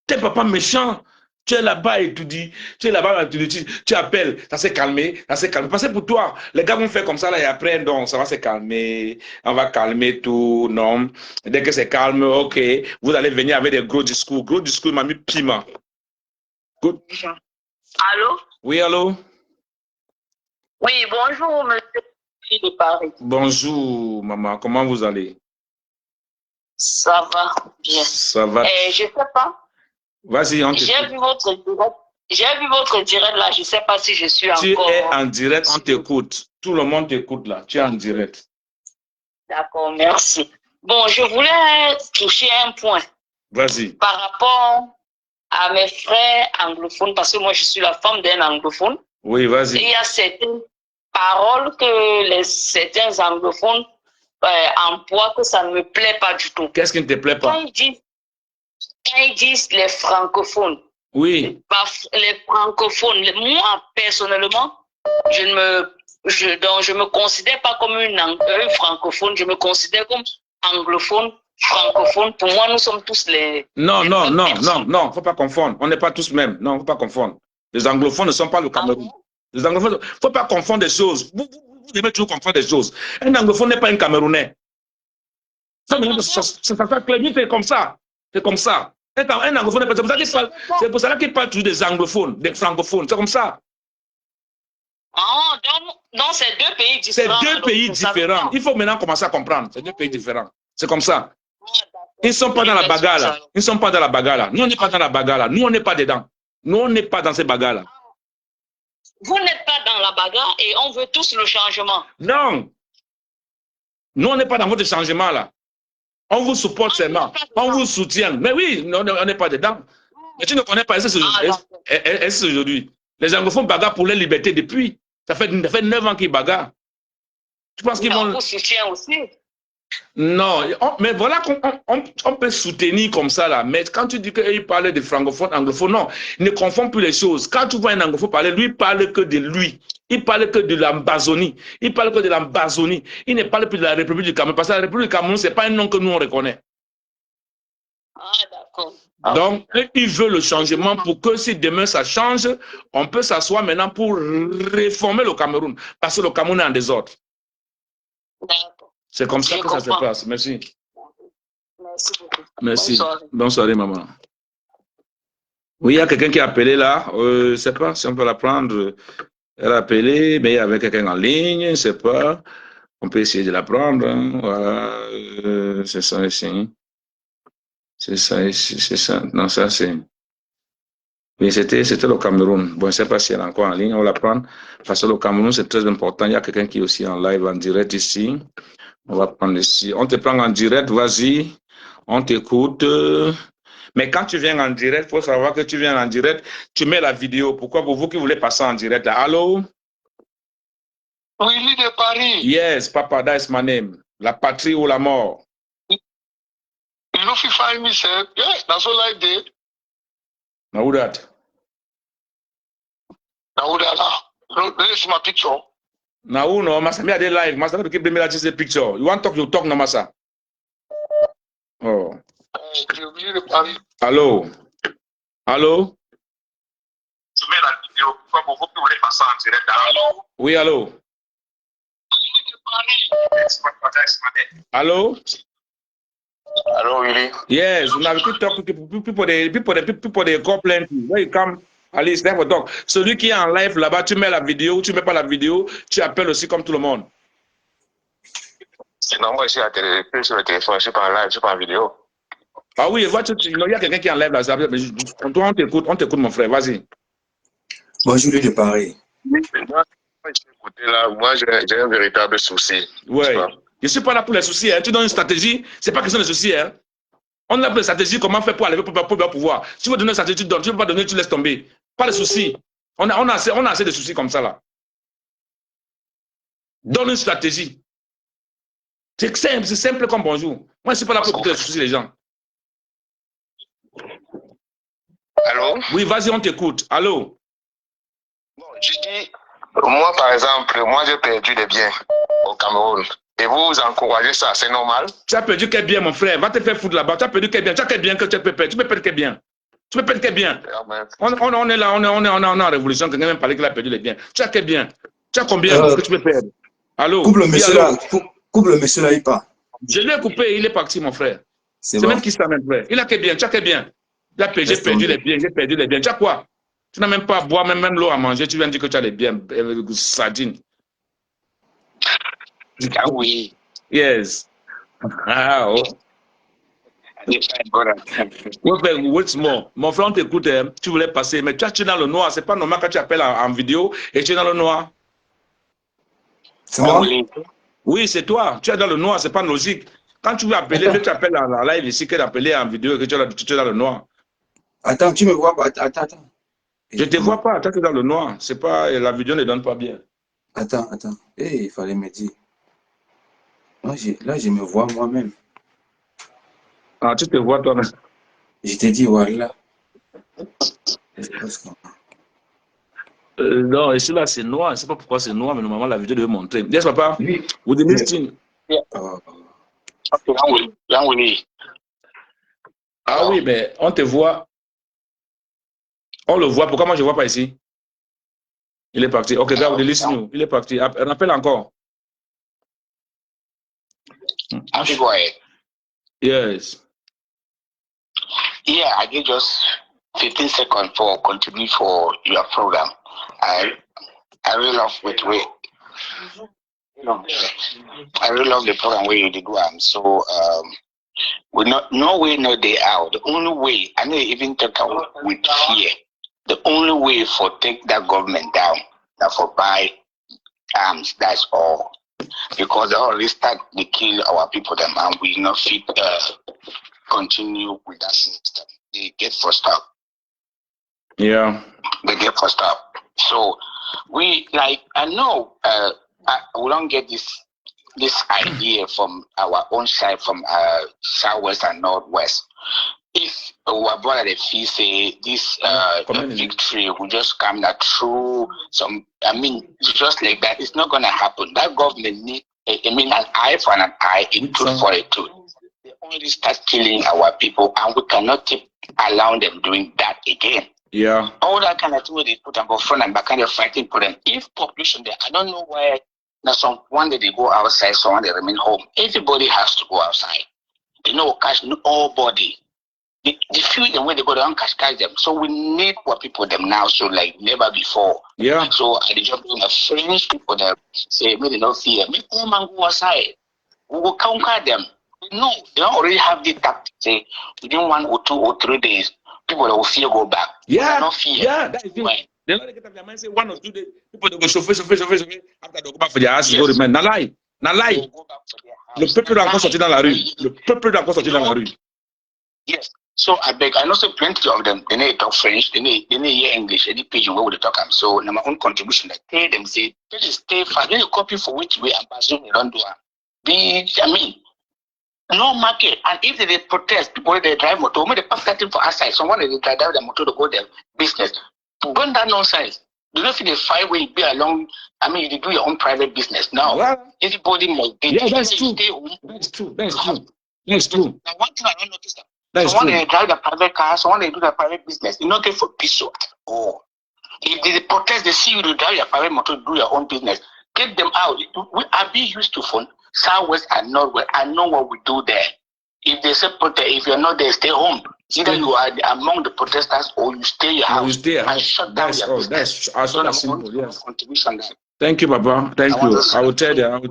t'es papa méchant. Tu es là-bas et tu dis, tu es là-bas et tu appelles, ça s'est calmé, ça s'est calmé. Parce que pour toi, les gars vont faire comme ça là et après, donc ça va se calmer, on va calmer tout, non. Dès que c'est calme, ok, vous allez venir avec des gros discours. Gros discours, il m'a mis piment. Good. Allô? Oui, allô? Oui, bonjour, monsieur de Paris. Bonjour, maman, comment vous allez? Ça va bien. Ça va. Je sais pas. Vas-y, on J'ai vu votre direct. J'ai vu votre direct là. Je sais pas si je suis Tu encore. es en direct, on t'écoute. Tout le monde t'écoute là. Tu es en direct. D'accord, merci. Bon, je voulais toucher un point. Vas-y. Par rapport à mes frères anglophones, parce que moi je suis la femme d'un anglophone. Oui, vas-y. Et il y a certaines paroles que certains anglophones emploient que ça ne me plaît pas du tout. Qu'est-ce qui ne te plaît pas? Quand ils disent les francophones, oui. Les francophones, moi personnellement, je me considère pas comme un francophone, je me considère comme anglophone, francophone. Pour moi, nous sommes tous les... Non, faut pas confondre. On n'est pas tous mêmes. Non, faut pas confondre. Les anglophones ne sont pas le Cameroun. Les anglophones, faut pas confondre des choses. Vous devez toujours confondre des choses. Un anglophone n'est pas un Camerounais. C'est comme ça. C'est comme ça. Un anglophone, c'est pour ça qu'il parle toujours des anglophones, des francophones. C'est comme ça. Ah, donc c'est deux pays différents. C'est deux pays différents. Il faut maintenant commencer à comprendre. C'est deux pays différents. C'est comme ça. Ils ne sont pas dans la bagarre là. Ils ne sont pas dans la bagarre là. Nous, on n'est pas dans la bagarre là. Nous, on n'est pas dedans. Nous, on n'est pas dans ces bagarres là. Vous n'êtes pas dans la bagarre et on veut tous le changement. Non. Nous, on n'est pas dans votre changement là. On vous supporte seulement. On vous soutient. Mais oui, on n'est pas dedans. Mais tu ne connais pas est-ce aujourd'hui. Les anglophones bagarrent pour leur liberté depuis. Ça fait 9 ans qu'ils bagarrent. Tu penses qu'ils vont... On vous soutient aussi. Non, mais voilà qu'on peut soutenir comme ça là. Mais quand tu dis qu'il parle de francophones, anglophones, non, ne confond plus les choses. Quand tu vois un anglophone parler, lui il parle que de lui. Il parle que de l'Ambazonie. Il parle que de l'Ambazonie. Il ne parle plus de la République du Cameroun. Parce que la République du Cameroun, ce n'est pas un nom que nous on reconnaît. Ah, d'accord. Donc, il veut le changement pour que si demain ça change, on peut s'asseoir maintenant pour réformer le Cameroun. Parce que le Cameroun est en désordre. D'accord. C'est comme ça que ça se passe. Merci. Merci beaucoup. Merci. Bonne soirée, maman. Oui, il y a quelqu'un qui a appelé là. Je ne sais pas si on peut la prendre. Elle a appelé, mais il y avait quelqu'un en ligne. Je ne sais pas. On peut essayer de la prendre. Hein. Voilà. C'est ça ici. C'est ça ici. C'est ça. Non, ça c'est... Oui, c'était le Cameroun. Bon, je ne sais pas si elle est encore en ligne. On va la prendre. Parce que le Cameroun, c'est très important. Il y a quelqu'un qui est aussi en live, en direct ici. On va prendre ici. On te prend en direct, vas-y. On t'écoute. Mais quand tu viens en direct, il faut savoir que tu viens en direct, tu mets la vidéo. Pourquoi pour vous qui voulez passer en direct? Allô? Willy de Paris. Yes, Papa, that's my name. La patrie ou la mort? You know if you find me, sir? Yes, that's all I did. Now who that? Now that, this is my picture. Now who no? Masa me are live. Masa me keep bringing me just a picture. You want to talk? You talk, no, Masa. Oh. Allô? Allô? Tu mets la vidéo. Pourquoi vous voulez passer en direct? Allô? Oui, allô? Allô? Hello, Willie. Yes, now we talk to people they call plenty. Where you come, Alice, there for talk. Celui qui est en live là-bas, tu mets la vidéo, tu mets pas la vidéo, tu appelles aussi comme tout le monde. Non, moi, je suis sur le téléphone, je suis pas en live, je suis pas en vidéo. Ah oui, il y a quelqu'un qui est en live là. Toi, on t'écoute, mon frère, vas-y. Bonjour, de Paris. côté-là, moi, j'ai un véritable souci. Ouais. Je ne suis pas là pour les soucis. Hein. Tu donnes une stratégie, ce n'est pas question de soucis. Hein. On a une stratégie, comment faire pour aller pour le pouvoir. Si tu veux donner une stratégie, tu donnes. Tu ne veux pas donner, tu laisses tomber. Pas de soucis. On a assez de soucis comme ça là. Donne une stratégie. C'est simple comme bonjour. Moi, je ne suis pas là pour écouter les soucis des gens. Allô? Oui, vas-y, on t'écoute. Allô? Bon, je dis, moi, par exemple, moi, j'ai perdu des biens au Cameroun. Et vous encouragez ça, c'est normal? Tu as perdu quel bien, mon frère? Va te faire foutre là-bas. Tu as perdu quel bien? Tu as quel bien que tu peux perdre? Tu peux perdre quel bien? Tu peux perdre quel bien? On est là, on est en révolution. Quelqu'un même parler qu'il a perdu les biens. Tu as quel bien? Tu as combien que tu peux perdre? Allô? Coupe le monsieur là. Coupe le monsieur là, il part. Je l'ai coupé, il est parti, mon frère. C'est bon. même qui ça, mon frère. Il a quel bien? Tu as quel bien? J'ai perdu les biens, j'ai perdu les biens. Tu as quoi? Tu n'as même pas à boire, même l'eau à manger. Tu viens de dire que tu as les biens. Sardine. Ah oui. Yes. Ah, oh. What's more? Mon frère, on t'écoute, tu voulais passer, mais tu es dans le noir. C'est pas normal quand tu appelles en vidéo et tu es dans le noir. C'est moi? Oui, c'est toi. Tu es dans le noir, c'est pas logique. Quand tu veux appeler, tu appelles en live ici, que d'appeler en vidéo et que tu es dans le noir. Attends, tu me vois pas? Attends. Je ne te vois pas, tu es dans le noir. C'est pas, la vidéo ne donne pas bien. Attends. Il fallait me dire. Là, je me vois moi-même. Ah, tu te vois toi-même. Je t'ai dit, voilà. Non, ici là, c'est noir. Je ne sais pas pourquoi c'est noir, mais normalement, la vidéo devait montrer. Yes, papa? Oui. Vous dites Ah oui, mais on te voit. On le voit. Pourquoi moi, je ne vois pas ici? Il est parti. Ok, gars, vous listen. Il est parti. Rappelle encore. Yes. Yeah, I give just 15 seconds for contribute for your program. I really love it. I really love the program where you did one. So we no way, no day out. The only way, I know you even talk with fear. The only way for take that government down, that for buy arms, that's all. Because they already start to kill our people them, and we not fit continue with that system. They get forced up. Yeah. They get forced up. So we I know we don't get this idea from our own side, from southwest and northwest. If our brother the fee say this victory will just come that through some, just like that, it's not gonna happen. That government need an eye for an eye, a tooth for a tooth. They only start killing our people, and we cannot keep allowing them doing that again. Yeah. All that kind of thing they put them front and back and they're fighting for them. If population there, I don't know why now one day they go outside, so one they remain home. Everybody has to go outside. They know catch nobody. The few them when they go down catch them. So we need our people them now, so like never before. Yeah. So I just doing a French people that say maybe they don't fear. Make them and go outside. We will conquer them. No, they don't already have the tactic. Say within 1 or 2 or 3 days, people that will fear go back. Yeah. Not fear. Yeah, that is it. They don't get up their mind, say 1 or 2 days, people they go chauffer. After they go back for their house, go remain. N'a lie. Le peuple doit encore sortir dans la rue. Yes. So I beg, I know so plenty of them, they need to talk French, they need hear English, any pidgin where would they talk them. So my own contribution, I tell them, say, please stay fast. Then you copy for which way and presume they don't do it. No market. And if they protest, people they drive motor, maybe they pass that thing for outside. Someone they drive their motor to go their business. Burn that nonsense. Do not feel the fight where you be along. You do your own private business. Now, everybody must be. Yeah, that's true. That's true. Now, one thing I don't notice that someone they drive the private car, someone they do the private business. You not get for peace at all. If they protest, they see you to drive your private motor, do your own business. Get them out. We are being used to phone southwest and northwest. I know what we do there. If they say protest, if you're not there, stay home. Either you are among the protesters or you stay your house. You stay at and house. shut down your business. That's so simple. Yes. Contribution there. Thank you, Papa. Thank you. I will tell them.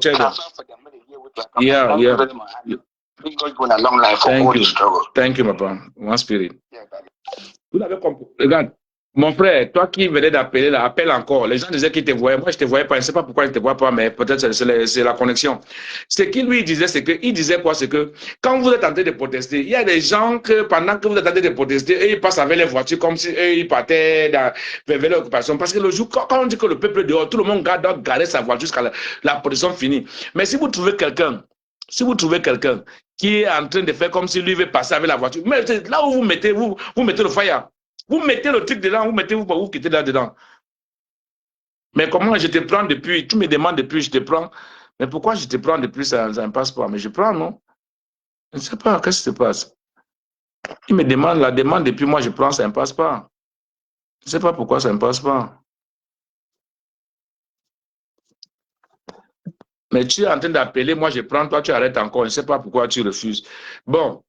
Yeah. We God going a long life for all the struggle. Thank you, Papa. One spirit. Vous l'avez compris. Regarde. Mon frère, toi qui venais d'appeler là, appelle encore. Les gens disaient qu'ils te voyaient. Moi, je te voyais pas. Je ne sais pas pourquoi je ne te vois pas, mais peut-être c'est la connexion. Ce qu'il lui disait, c'est que, il disait quoi? C'est que quand vous êtes en train de protester, il y a des gens que pendant que vous êtes en train de protester, eux, ils passent avec les voitures comme si eux, ils partaient vers l'occupation. Parce que le jour, quand on dit que le peuple est dehors, tout le monde doit garder sa voiture jusqu'à la protection finie. Mais si vous trouvez quelqu'un, qui est en train de faire comme si lui veut passer avec la voiture, mais là où vous mettez le fire. Vous mettez le truc dedans, vous quittez là-dedans. Mais comment je te prends depuis, tu me demandes depuis, je te prends. Mais pourquoi je te prends depuis, ça ne passe pas? Mais je prends, non? Je ne sais pas, qu'est-ce qui se passe? Il me demande, la demande depuis, moi je prends, ça ne passe pas. Je ne sais pas pourquoi ça ne passe pas. Mais tu es en train d'appeler, moi je prends, toi tu arrêtes encore, je ne sais pas pourquoi tu refuses. Bon.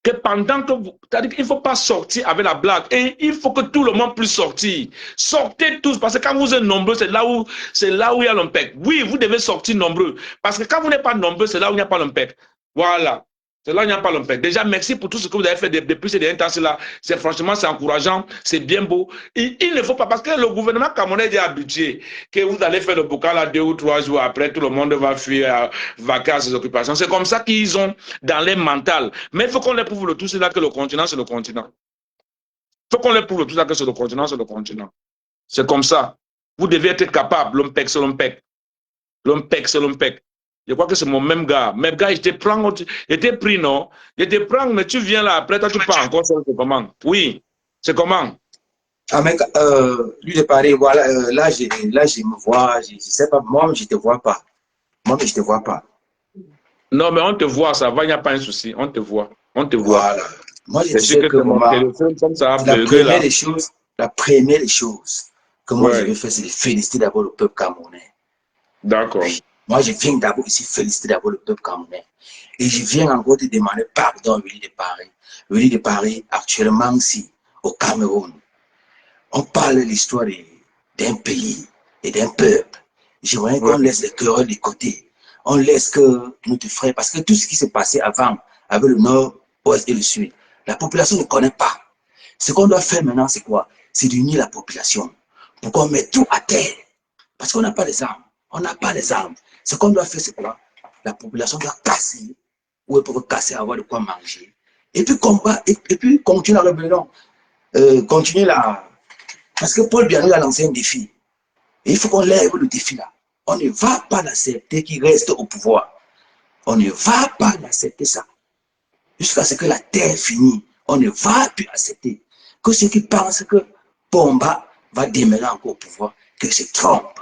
Que pendant que vous... C'est-à-dire qu'il ne faut pas sortir avec la blague. Et il faut que tout le monde puisse sortir. Sortez tous, parce que quand vous êtes nombreux, c'est là où il y a l'impact. Oui, vous devez sortir nombreux. Parce que quand vous n'êtes pas nombreux, c'est là où il n'y a pas l'impact. Voilà. C'est là où il n'y a pas l'impact. Déjà, merci pour tout ce que vous avez fait depuis ces derniers temps-là. Franchement, c'est encourageant, c'est bien beau. Il ne faut pas, parce que le gouvernement camerounais est habitué que vous allez faire le bocal là 2 ou 3 jours après, tout le monde va fuir, vaquer à ses occupations. C'est comme ça qu'ils ont dans les mental. Mais il faut qu'on les prouve le tout, c'est là que le continent, c'est le continent. Il faut qu'on les prouve le tout, là que c'est le continent, c'est le continent. C'est comme ça. Vous devez être capable. L'OMPEC, c'est l'OMPEC. L'OMPEC, c'est l'OMPEC. Je crois que c'est mon même gars. Même gars, je te pris, non? Je te prends, mais tu viens là, après, toi, tu pars encore, c'est comment? Oui, c'est comment? Ah, mec, lui de Paris, voilà, là, je me vois, je sais pas, moi, je te vois pas. Moi, mais je te vois pas. Non, mais on te voit, ça va, il n'y a pas un souci. On te voit. On te voit. Voilà. Moi, je sais que mon téléphone, comme ça, la première des choses que moi, je vais faire, c'est de féliciter d'abord le peuple camerounais. D'accord. Oui. Moi, je viens d'abord ici féliciter d'abord le peuple camerounais. Et je viens encore te demander pardon, Willy de Paris. Willy de Paris, actuellement, ici, au Cameroun, on parle de l'histoire d'un pays et d'un peuple. J'aimerais qu'on laisse les querelles de côté. On laisse que notre frère, parce que tout ce qui s'est passé avant, avec le nord, l'ouest et le sud, la population ne connaît pas. Ce qu'on doit faire maintenant, c'est quoi? C'est d'unir la population pour qu'on mette tout à terre. Parce qu'on n'a pas les armes. On n'a pas les armes. Ce qu'on doit faire, c'est quoi? La population doit casser, ou elle peut casser, avoir de quoi manger. Et puis combattre, et puis continuer la rébellion. Continuer la... Parce que Paul Biya nous a lancé un défi. Et il faut qu'on lève le défi là. On ne va pas l'accepter qu'il reste au pouvoir. On ne va pas l'accepter ça. Jusqu'à ce que la terre finisse. On ne va plus accepter que ceux qui pensent que Pomba va demeurer encore au pouvoir, que se trompent.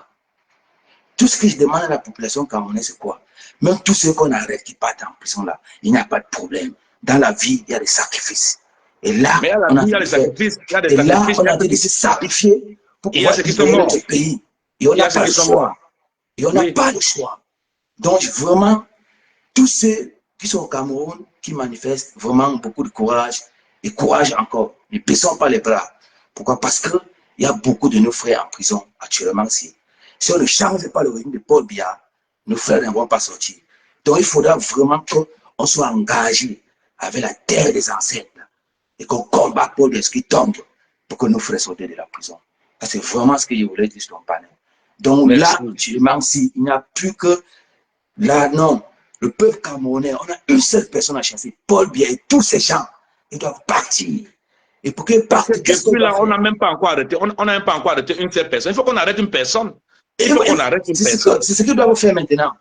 Tout ce que je demande à la population camerounaise, c'est quoi? Même tous ceux qu'on arrête qui partent en prison là, il n'y a pas de problème. Dans la vie, il y a des sacrifices. Et là, on a des sacrifices. Et là, on a de se sacrifier pour pouvoir libérer notre pays. Et on n'a pas le choix. Et on n'a pas le choix. Donc, vraiment, tous ceux qui sont au Cameroun, qui manifestent vraiment beaucoup de courage, et courage encore, ne baissons pas les bras. Pourquoi? Parce qu'il y a beaucoup de nos frères en prison actuellement ici. Si on ne change pas le régime de Paul Biya, nos frères ne vont pas sortir. Donc, il faudra vraiment qu'on soit engagé avec la terre des ancêtres et qu'on combatte Paul Biya, ce qui tombe, pour que nos frères sortent de la prison. C'est vraiment ce que je voulais dire sur ton panel. Donc là, actuellement, il n'y a plus que là, non. Le peuple camerounais, on a une seule personne à chasser, Paul Biya, et tous ces gens, ils doivent partir. Et pour qu'ils partent, depuis là, on n'a même pas encore arrêté. On n'a même pas encore arrêté une seule personne. Il faut qu'on arrête une personne. Il faut qu'on arrête une personne. C'est ce qu'ils doivent faire maintenant.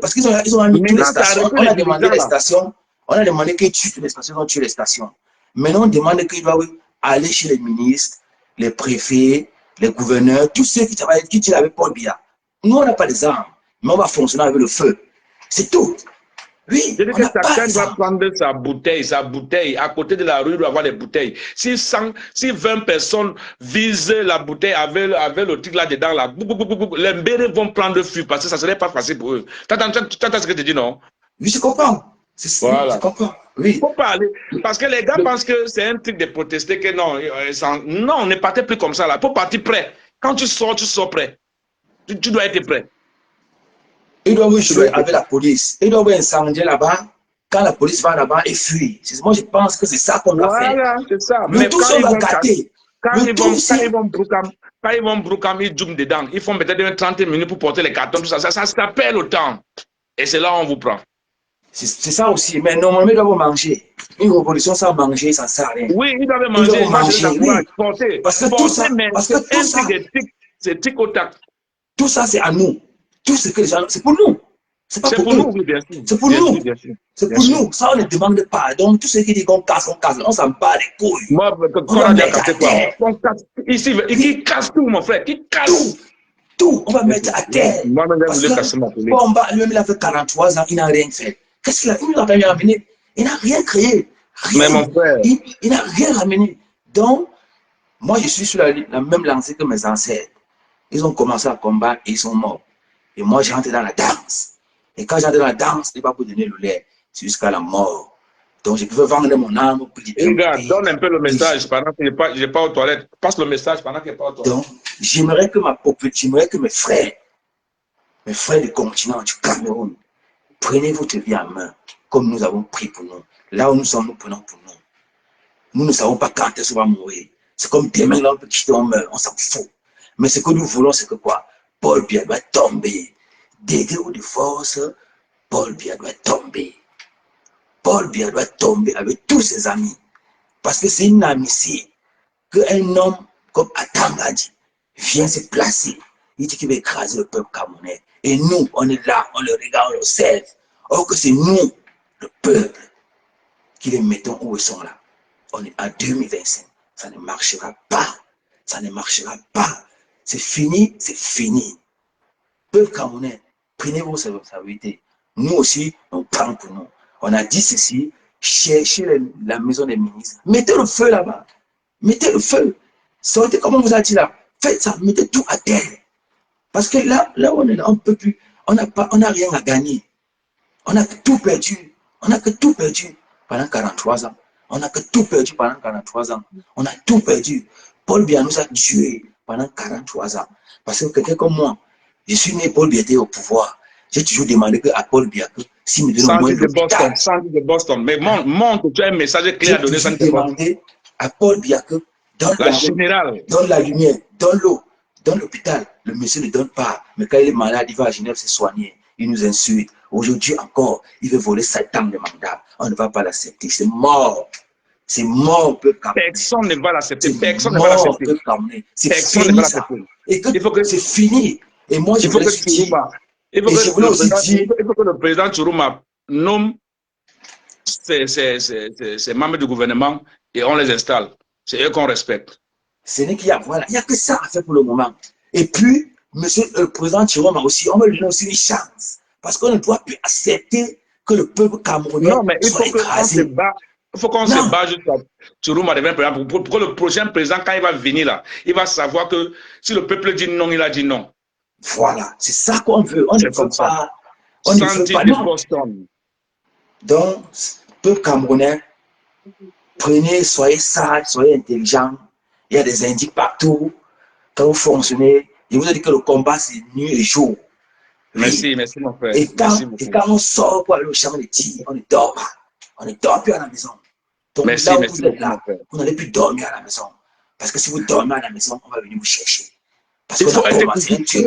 Parce qu'ils ont mis toutes les stations. On a demandé les stations. On a demandé qu'ils tuent les stations, on tue les stations. Maintenant, on demande qu'ils doivent aller chez les ministres, les préfets, les gouverneurs, tous ceux qui travaillent, qui tirent avec Paul Biya. Nous, on n'a pas les armes, mais on va fonctionner avec le feu. C'est tout. Oui, je dis que chacun doit prendre sa bouteille. À côté de la rue, il doit avoir des bouteilles. Si 20 personnes visent la bouteille avec le truc là-dedans, là, les mbérés vont prendre le feu parce que ça ne serait pas facile pour eux. Tu entends ce que tu dis, non? Oui, je comprends. Voilà. Je comprends. Oui. Il faut parler. Parce que les gars pensent que c'est un truc de protester, que non. Non, on ne partait plus comme ça, là. Il faut partir prêt. Quand tu sors prêt. Tu dois être prêt. Ils doivent jouer avec la police. Ils doivent incendier là-bas. Quand la police va là-bas et fuit. Moi, je pense que c'est ça qu'on doit faire. Voilà, c'est ça. Mais tous, on va gâter. Quand Le ils tout, vont c'est... Brookam, ils jouent dedans. Ils font peut-être 30 minutes pour porter les cartons, tout ça. Ça s'appelle le temps. Et c'est là où on vous prend. C'est ça aussi. Mais normalement, ils doivent manger. Une révolution sans manger, ça ne sert à rien. Oui, ils doivent Ils manger. doivent Moi, je les manger, encourage. oui. Porter, Parce que tout ça, mais parce que c'est tout un ça, truc de tic. C'est tic au tac. tout ça, c'est à nous. Tout ce que les gens, c'est pour nous. C'est pas C'est pour pour nous, eux. oui, bien sûr. C'est pour Bien nous. sûr, bien sûr. C'est Bien pour sûr. nous. Ça, on ne demande pas. Donc, tout ce qui dit qu'on casse, on s'en bat les couilles. Moi, On quand va on a déjà mettre à cassé quoi? terre. On casse. Ici, qui casse tout, mon frère. Qui casse. Tout. Tout. On va mettre à terre. Moi, je Parce voulais que, casser ma télé. Bomba, lui-même, il a fait 43 ans, il n'a rien fait. Qu'est-ce qu'il a? Il nous a rien ramené. Il n'a rien créé. Mais Rien. mon frère. Il n'a rien ramené. Donc, moi, je suis sur la même lancée que mes ancêtres. Ils ont commencé à combattre et ils sont morts. Et moi, j'ai rentré dans la danse. Et quand j'entre dans la danse, il va pour donner le lait. C'est jusqu'à la mort. Donc, je pouvais vendre mon âme pour libérer mon Regarde, pays. donne un peu le message pendant que je n'ai pas aux toilettes. Passe le message pendant qu'il n'est pas aux toilettes. Donc, j'aimerais que j'aimerais que mes frères du continent, du Cameroun, prenez votre vie en main, comme nous avons pris pour nous. Là où nous sommes, nous prenons pour nous. Nous ne savons pas quand est-ce qu'on va mourir. C'est comme demain, là, on peut quitter, on meurt, on s'en fout. Mais ce que nous voulons, c'est que quoi? Paul Biya doit tomber. Degré ou de force, Paul Biya doit tomber. Paul Biya doit tomber avec tous ses amis. Parce que c'est inadmissible qu'un homme comme Atangadi vient se placer. Il dit qu'il va écraser le peuple camerounais. Et nous, on est là, on le regarde, on le sert. Or que c'est nous, le peuple, qui les mettons où ils sont là. On est en 2025. Ça ne marchera pas. Ça ne marchera pas. C'est fini, c'est fini. Peuple camerounais, prenez vos responsabilités. Nous aussi, on prend pour nous. On a dit ceci, cherchez la maison des ministres. Mettez le feu là-bas. Mettez le feu. Sortez comme on vous a dit là. Faites ça, mettez tout à terre. Parce que là on est là, on ne peut plus. On n'a rien à gagner. On a tout perdu. On n'a que tout perdu pendant 43 ans. On n'a que tout perdu pendant 43 ans. On a tout perdu. Paul Biya nous a tués pendant 43 ans. Parce que quelqu'un comme moi, je suis né, Paul Biya était au pouvoir. J'ai toujours demandé à Paul Biya que s'il me donne au moins l'hôpital. Sandy de Boston. Mais montre, tu as un message clair à donner. J'ai toujours demandé à Paul Biya que dans la lumière, dans l'eau, dans l'hôpital, le monsieur ne donne pas. Mais quand il est malade, il va à Genève se soigner. Il nous insulte. Aujourd'hui encore, il veut voler 7 ans de mandat. On ne va pas l'accepter. C'est mort. C'est mort, peuple camerounais. Personne ne va l'accepter. Personne ne va l'accepter. C'est fini ça. Et que c'est fini. Et moi, je voulais dire. Il faut que le président Tchourouma nomme ses membres du gouvernement et on les installe. C'est eux qu'on respecte. Ce n'est qu'il y a, voilà, il n'y a que ça à faire pour le moment. Et puis, monsieur le président Tchourouma aussi, on va lui donner aussi une chance. Parce qu'on ne doit plus accepter que le peuple camerounais soit écrasé. Il faut qu'on se bat jusqu'à Tchourouma devient président pour que le prochain président, quand il va venir là, il va savoir que si le peuple dit non, il a dit non. Voilà, c'est ça qu'on veut. On ne veut pas. On ne veut pas. Boston. Donc, peuple camerounais, prenez, soyez sages, soyez intelligents. Il y a des indices partout. Quand vous fonctionnez, je vous ai dit que le combat, c'est nuit et jour. Merci, merci mon frère. Et quand on sort pour aller au champ de tir, on ne dort pas. On ne dort plus à la maison. Donc merci, là où merci vous êtes là, vous n'allez plus dormir à la maison. Parce que si vous dormez à la maison, on va venir vous chercher. Parce qu'on a commencé un truc.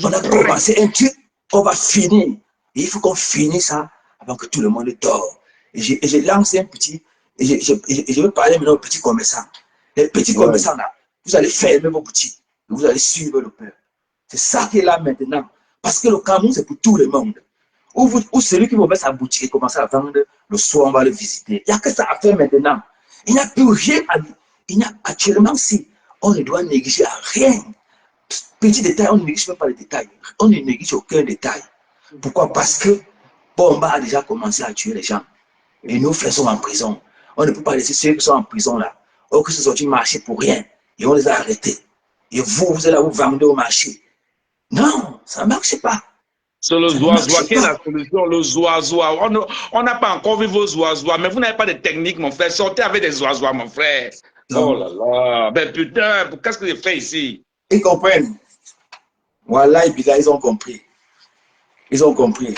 On a commencé un truc, on va finir. Et il faut qu'on finisse ça avant que tout le monde dort. Et j'ai lancé un petit, et je veux parler maintenant aux petits commerçants. Les petits commerçants là, vous allez fermer vos boutiques. Et vous allez suivre le peuple. C'est ça qui est là maintenant. Parce que le Cameroun, c'est pour tout le monde. Ou celui qui va mettre sa boutique et commencer à vendre, le soir, on va le visiter. Il n'y a que ça à faire maintenant. Il n'y a plus rien à dire. Actuellement, si on ne doit négliger rien. Petit détail, on ne néglige même pas les détails. On ne néglige aucun détail. Pourquoi? Parce que Bomba a déjà commencé à tuer les gens. Et nos frères sont en prison. On ne peut pas laisser ceux qui sont en prison là. Or que ce soit un marché pour rien. Et on les a arrêtés. Et vous allez vous vendre au marché. Non, ça ne marche pas. C'est le zoazoa qui est la solution, le zoazoa. On n'a pas encore vu vos zoazois, mais vous n'avez pas de technique, mon frère. Sortez avec des zoazois, mon frère. Non. Oh là là. Ben putain, qu'est-ce que j'ai fait ici? Ils comprennent. Voilà, ils ont compris. Ils ont compris.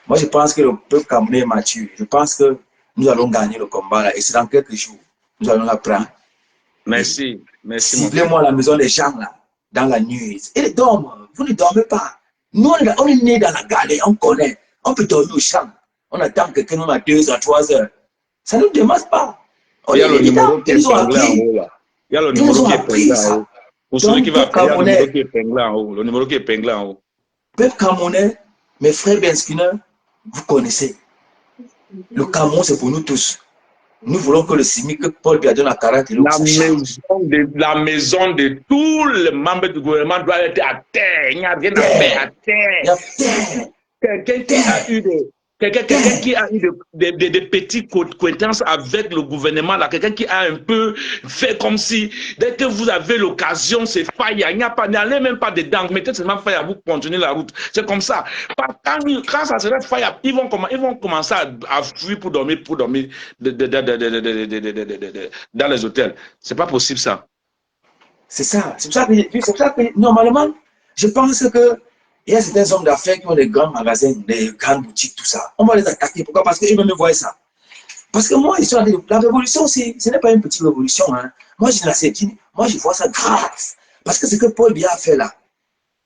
Moi, je pense que le peuple camerounais est mature. Je pense que nous allons gagner le combat là. Et c'est dans quelques jours. Nous allons la prendre. Merci, merci mon frère. Ciblez-moi la maison des gens là, dans la nuit. Ils dorment, vous ne dormez pas. Nous, on est nés dans la galère, on connaît. On peut dormir au champ. On attend que quelqu'un à 2 heures, 3 heures. Ça ne nous démasse pas. On Il y a est le nés dedans. numéro qui est Ils nous ont épinglé en appris. haut là. Il y a le Ils numéro nous ont qui est appris épinglé en ça. haut. Pour celui Donc, qui va peuple appeler, il y a le numéro camerounais, qui est épinglé en haut. Le numéro qui est épinglé en haut. peuple camerounais, mes frères Benskiner, vous connaissez. Le Cameroun, c'est pour nous tous. Nous voulons que le CIMIC, Paul Biya donne à 40 euros, ça change. La maison de tous les membres du gouvernement doit être à terre. Il n'y a rien à faire à Il y terre. a terre. Quelqu'un qui a eu des petites coïncidences avec le gouvernement, là, quelqu'un qui a un peu fait comme si, dès que vous avez l'occasion, c'est faille, il n'y a pas, n'allez même pas dedans, mettez seulement faille à vous continuer la route. C'est comme ça. Quand ça serait faille, ils vont commencer à fuir pour dormir dans les hôtels. C'est pas possible ça. C'est ça. C'est pour ça que normalement, je pense que il y a certains hommes d'affaires qui ont des grands magasins, des grandes boutiques, tout ça. On va les attaquer. Pourquoi? Parce qu'ils me voient ça. Parce que moi, la révolution, ce n'est pas une petite révolution. Hein. Moi, je vois ça grave. Parce que ce que Paul Biya a fait là,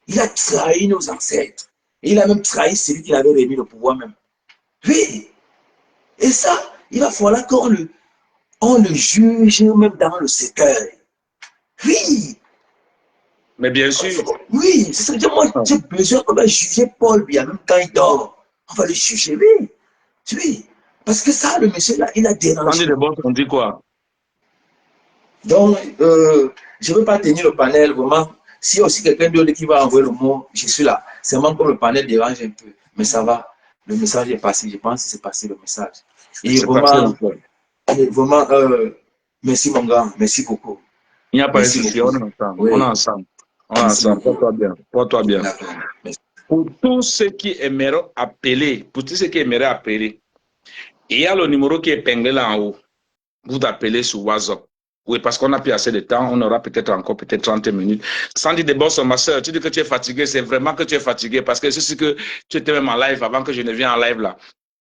il a trahi nos ancêtres. Et il a même trahi celui qui avait remis le pouvoir même. Oui. Et ça, il va falloir qu'on le juge même dans le secteur. Oui. Mais bien sûr. Oui, c'est ça que moi, j'ai besoin qu'on va juger Paul Biya, même quand il dort. On va le juger, oui. Oui. Parce que ça, le monsieur là, il a dérangé. On dit quoi? Donc, je ne veux pas tenir le panel, vraiment. Si aussi quelqu'un d'autre qui va envoyer le mot, je suis là. C'est vraiment comme le panel dérange un peu. Mais ça va. Le message est passé. Je pense que c'est passé le message. Et vraiment, merci mon gars. Merci beaucoup. Il n'y a pas de souci. On est ensemble. Oui. On est ensemble. On est ensemble. Porte-toi bien. Porte-toi bien. Pour tous ceux qui aimeraient appeler, il y a le numéro qui est épinglé là en haut. Vous appelez sur WhatsApp. Oui, parce qu'on n'a plus assez de temps, on aura peut-être encore 30 minutes. Sandy Debos, ma soeur, tu dis que tu es fatigué, c'est vraiment que tu es fatigué parce que c'est ce que tu étais même en live avant que je ne vienne en live là.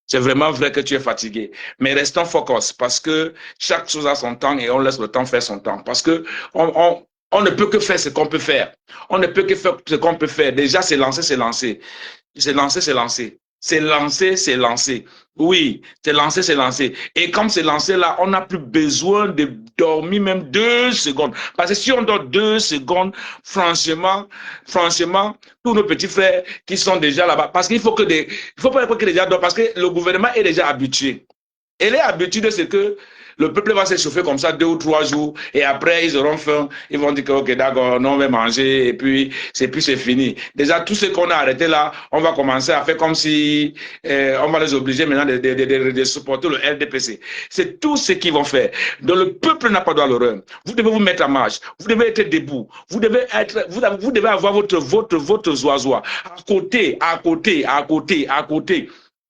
C'est vraiment vrai que tu es fatigué. Mais restons focus parce que chaque chose a son temps et on laisse le temps faire son temps. Parce que on ne peut que faire ce qu'on peut faire. On ne peut que faire ce qu'on peut faire. Déjà, c'est lancé, c'est lancé. C'est lancé, c'est lancé. C'est lancé, c'est lancé. Oui, c'est lancé, c'est lancé. Et comme c'est lancé là, on n'a plus besoin de dormir même 2 secondes. Parce que si on dort 2 secondes, franchement, tous nos petits frères qui sont déjà là-bas, parce qu'il faut pas que les gens dorment, parce que le gouvernement est déjà habitué. Elle est habituée de ce que le peuple va s'échauffer comme ça 2 ou 3 jours et après ils auront faim, ils vont dire que ok d'accord, on va manger et puis c'est fini. Déjà tout ce qu'on a arrêté là, on va commencer à faire comme si on va les obliger maintenant de supporter le RDPC. C'est tout ce qu'ils vont faire. Donc le peuple n'a pas droit à l'horreur. Vous devez vous mettre en marche, vous devez être debout, vous devez avoir votre zoazoa à côté.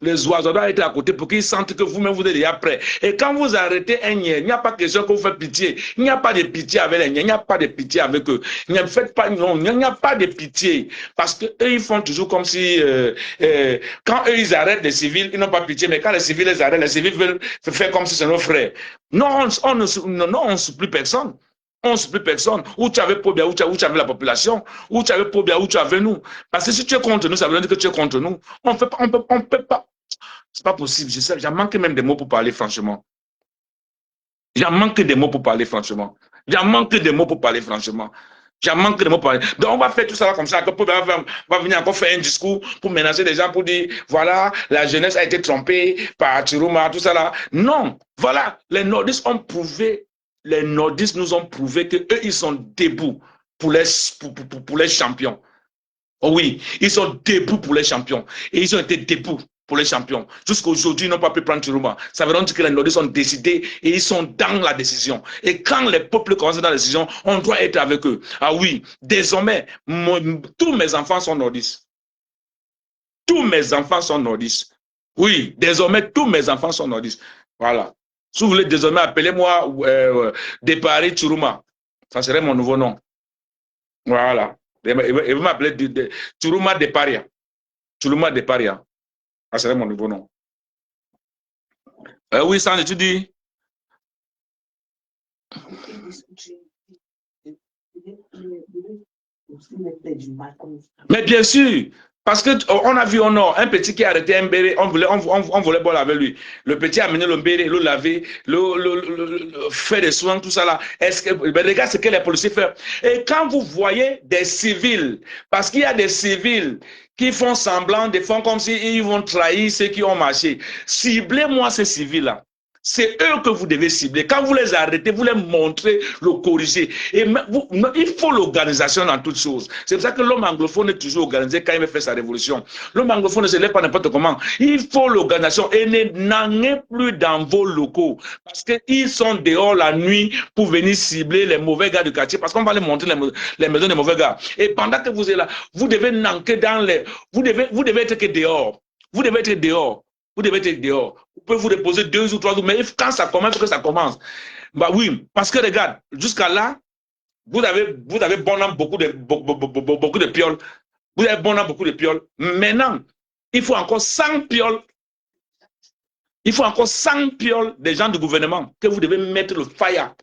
Les oiseaux doivent être à côté pour qu'ils sentent que vous-même vous êtes déjà prêts. Et quand vous arrêtez un niais, il n'y a pas question que vous faites pitié. Il n'y a pas de pitié avec les niais, il n'y a pas de pitié avec eux. Ne faites pas, non, il n'y a pas de pitié. Parce qu'eux, ils font toujours comme si, quand eux, ils arrêtent les civils, ils n'ont pas pitié. Mais quand les civils les arrêtent, les civils veulent faire comme si c'est nos frères. Non, on ne supplie personne. On ne supplie personne. Où tu avais Pobia, où tu avais la population, où tu avais Pobia, où tu avais nous. Parce que si tu es contre nous, ça veut dire que tu es contre nous. On peut pas. C'est pas possible. Je sais, j'en manque même des mots pour parler franchement. J'en manque des mots pour parler franchement. J'en manque des mots pour parler franchement. J'en manque des mots pour parler. Donc on va faire tout ça là comme ça. Que Pobia va venir encore faire un discours pour menacer les gens pour dire voilà, la jeunesse a été trompée par Chiruma, tout ça là. Non, voilà, les nordistes ont prouvé. Les nordistes nous ont prouvé qu'eux, ils sont debout pour les champions. Oh oui, ils sont debout pour les champions. Et ils ont été debout pour les champions. Jusqu'à aujourd'hui, ils n'ont pas pu prendre Chiruma. Ça veut dire que les nordistes ont décidé et ils sont dans la décision. Et quand les peuples commencent dans la décision, on doit être avec eux. Ah oui, désormais, tous mes enfants sont nordistes. Tous mes enfants sont nordistes. Oui, désormais, tous mes enfants sont nordistes. Voilà. Si vous voulez désormais, appelez-moi de Paris Chiruma. Ça serait mon nouveau nom. Voilà. Et vous m'appelez Chiruma de Paria. Chiruma de Paria. Ça serait mon nouveau nom. Oui, Sandra, tu dis? Mais bien sûr, parce qu'on a vu au nord un petit qui a arrêté un béret, on voulait boire avec lui. Le petit a amené le béret, le laver, faire des soins, tout ça là. Regarde ce que les policiers font. Et quand vous voyez des civils, parce qu'il y a des civils qui font semblant, des font comme s'ils vont trahir ceux qui ont marché. Ciblez-moi ces civils-là. C'est eux que vous devez cibler. Quand vous les arrêtez, vous les montrez, le corriger. Et il faut l'organisation dans toutes choses. C'est pour ça que l'homme anglophone est toujours organisé quand il veut faire sa révolution. L'homme anglophone ne se lève pas n'importe comment. Il faut l'organisation et n'en est plus dans vos locaux. Parce qu'ils sont dehors la nuit pour venir cibler les mauvais gars du quartier. Parce qu'on va les montrer les maisons des mauvais gars. Et pendant que vous êtes là, vous devez nanker dans les... Vous devez être que dehors. Vous devez être dehors. Vous devez être dehors. Vous pouvez vous reposer 2 ou 3 jours, mais quand ça commence, il faut que ça commence. Bah oui, parce que regarde, jusqu'à là, vous avez bon an beaucoup de pioles. Vous avez bon an beaucoup de pioles. Maintenant, il faut encore 100 pioles. Il faut encore 100 pioles des gens du gouvernement que vous devez mettre le fire.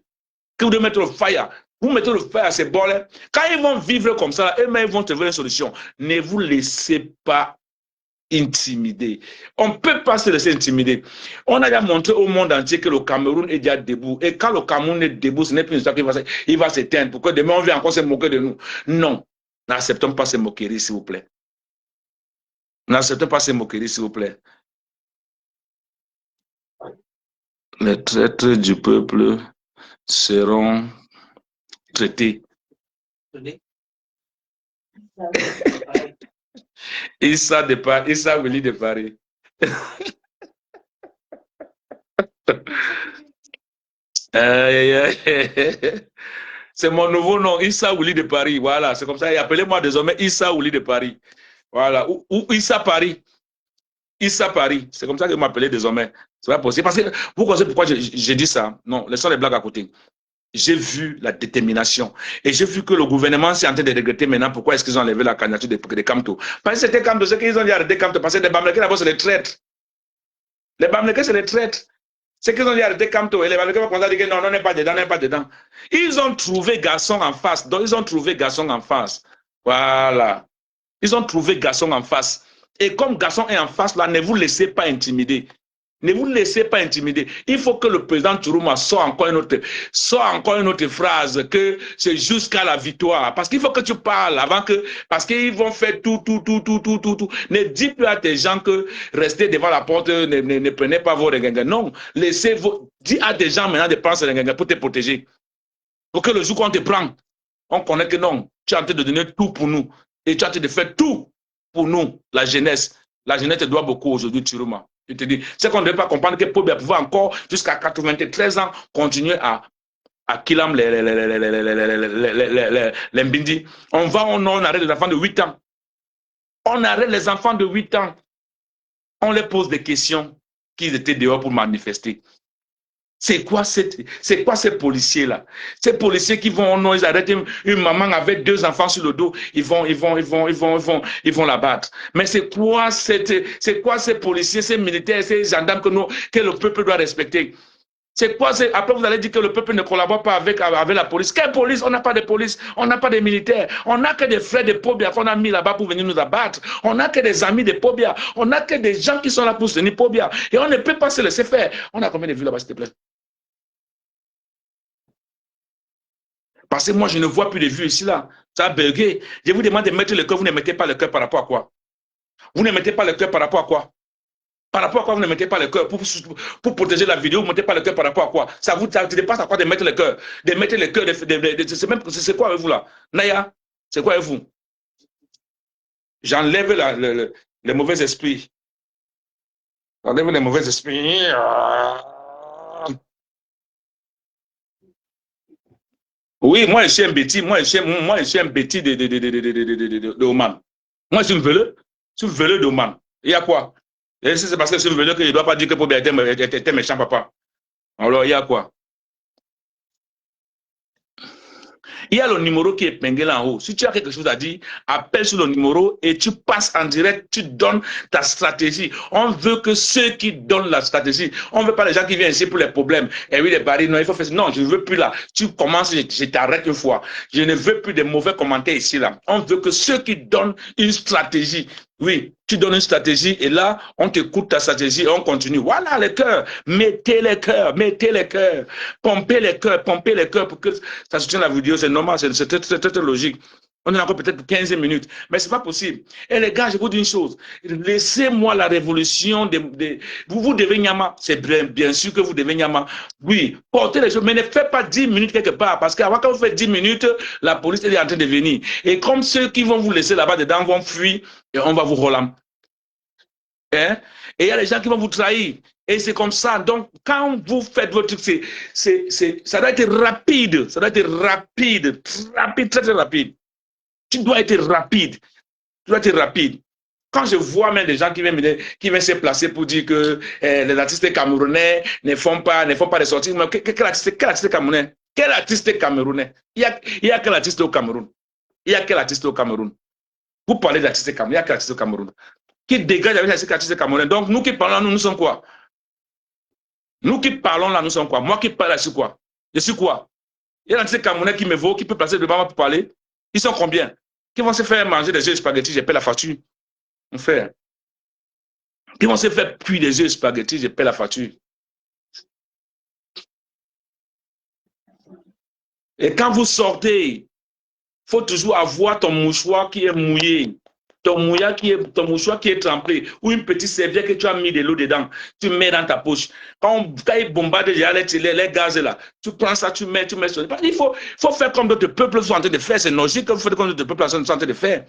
Que vous devez mettre le fire. Vous mettez le fire à ces bords-là. Quand ils vont vivre comme ça, eux-mêmes ils vont trouver une solution. Ne vous laissez pas intimider. On ne peut pas se laisser intimider. On a déjà montré au monde entier que le Cameroun est déjà debout. Et quand le Cameroun est debout, ce n'est plus une histoire qu'il va s'éteindre. Pourquoi demain on vient encore se moquer de nous? Non. N'acceptons pas ces moqueries, s'il vous plaît. N'acceptons pas ces moqueries, s'il vous plaît. Les traîtres du peuple seront traités. Issa Willy de Paris. C'est mon nouveau nom, Issa Willy de Paris. Voilà, c'est comme ça. Appelez-moi désormais Issa Willy de Paris. Voilà, ou Issa Paris. Issa Paris. C'est comme ça que vous m'appelez désormais. C'est pas possible. Parce que vous connaissez pourquoi j'ai dit ça? Non, laissons les blagues à côté. J'ai vu la détermination. Et j'ai vu que le gouvernement s'est en train de regretter maintenant pourquoi est-ce qu'ils ont enlevé la candidature des Kamto. Parce que c'était Kamto, c'est qu'ils ont dit arrêter Kamto. Parce que les Bamileke d'abord, c'est les traîtres. Les Bamileke, c'est les traîtres. C'est qu'ils ont dit arrêter Kamto. Et les Bamileke vont commencer à dire non, on n'est pas dedans, on n'est pas dedans. Ils ont trouvé garçon en face. Donc, ils ont trouvé garçon en face. Voilà. Ils ont trouvé garçon en face. Et comme garçon est en face, là, ne vous laissez pas intimider. Ne vous laissez pas intimider. Il faut que le président Tchourouma sorte encore une autre phrase, que c'est jusqu'à la victoire. Parce qu'il faut que tu parles avant que, parce qu'ils vont faire tout. Ne dis plus à tes gens que restez devant la porte, ne prenez pas vos regengas. Non, dis à tes gens maintenant de prendre ces regengas pour te protéger. Pour que le jour qu'on te prend, on connaît que non, tu es en train de donner tout pour nous. Et tu es en train de faire tout pour nous, la jeunesse. La jeunesse te doit beaucoup aujourd'hui, Tchourouma. Je te dis, c'est qu'on ne devait pas comprendre que Pobia pouvait encore, jusqu'à 93 ans, continuer à Kilam les Mbindi. On arrête les enfants de 8 ans. On arrête les enfants de 8 ans. On les pose des questions qu'ils étaient dehors pour manifester. C'est quoi ces policiers-là? Ces policiers qui vont, ils arrêtent une maman avec 2 enfants sur le dos, ils vont la battre. Mais c'est quoi ces policiers, ces militaires, ces gendarmes que le peuple doit respecter? C'est quoi? Après, vous allez dire que le peuple ne collabore pas avec la police. Quelle police? On n'a pas de police, on n'a pas de militaires. On n'a que des frères de Pobia qu'on a mis là-bas pour venir nous abattre. On n'a que des amis de Pobia. On n'a que des gens qui sont là pour soutenir Pobia. Et on ne peut pas se laisser faire. On a combien de vues là-bas, s'il te plaît? Parce que moi, je ne vois plus de vues ici, là. Ça a bugué. Je vous demande de mettre le cœur. Vous ne mettez pas le cœur par rapport à quoi? Vous ne mettez pas le cœur par rapport à quoi? Par rapport à quoi vous ne mettez pas le cœur? Pour protéger la vidéo, vous ne mettez pas le cœur par rapport à quoi? Ça dépasse à quoi de mettre le cœur? De mettre le cœur, c'est quoi avec vous, là? Naya, c'est quoi avec vous? J'enlève les mauvais esprits. J'enlève les mauvais esprits. Oui, moi, je suis un bêtis. Moi, je suis un bêtis de Oman. Moi, je suis un veleux. Je suis veleux d'Oman. Il y a quoi? Et c'est parce que je suis veleux que je ne dois pas dire que Pobia était méchant, papa. Alors, il y a quoi? Il y a le numéro qui est épinglé en haut. Si tu as quelque chose à dire, appelle sur le numéro et tu passes en direct, tu donnes ta stratégie. On veut que ceux qui donnent la stratégie, on ne veut pas les gens qui viennent ici pour les problèmes. Et oui, les barils, non, il faut faire ça. Non, je ne veux plus là. Tu commences, je t'arrête une fois. Je ne veux plus de mauvais commentaires ici, là. On veut que ceux qui donnent une stratégie, oui, tu donnes une stratégie et là, on t'écoute ta stratégie et on continue. Voilà les cœurs. Mettez les cœurs, mettez les cœurs. Pompez les cœurs pour que ça soutienne la vidéo. C'est normal, c'est très logique. On est encore peut-être 15 minutes, mais c'est pas possible. Et les gars, je vous dis une chose. Laissez-moi la révolution vous devez Nyama. C'est bien sûr que vous devez Nyama. Oui, portez les choses, mais ne faites pas 10 minutes quelque part, parce qu'avant quand vous faites 10 minutes, la police est en train de venir. Et comme ceux qui vont vous laisser là-bas dedans vont fuir, et on va vous relam. Hein? Et il y a les gens qui vont vous trahir. Et c'est comme ça. Donc, quand vous faites votre truc, ça doit être rapide. Ça doit être rapide. Rapide, très rapide. Tu dois être rapide. Tu dois être rapide. Quand je vois même des gens qui viennent se placer pour dire que les artistes camerounais ne font pas des sorties. Mais quel artiste camerounais? Quel artiste camerounais? Il y a quel artiste au Cameroun? Il y a quel artiste au Cameroun? Vous parlez d'artistes camerounais, il y a quel artiste au Cameroun? Qui dégage avec les artistes camerounais? Donc, nous qui parlons là, nous sommes quoi? Nous qui parlons là, nous sommes quoi? Moi qui parle là, je suis quoi? Je suis quoi? Il y a un artiste camerounais qui me vaut, qui peut placer devant moi pour parler. Ils sont combien? Qui vont se faire manger des œufs spaghettis, je paie la facture. Mon frère. Qui vont se faire cuire des œufs spaghettis, je paie la facture. Et quand vous sortez, il faut toujours avoir ton mouchoir qui est mouillé. Ton mouchoir qui est trempé. Ou une petite serviette que tu as mis de l'eau dedans. Tu mets dans ta poche. Quand il bombarde les gaz là, tu prends ça, tu mets sur. Il faut faire comme d'autres peuples sont en train de faire. C'est logique que vous faites comme d'autres peuples sont en train de faire.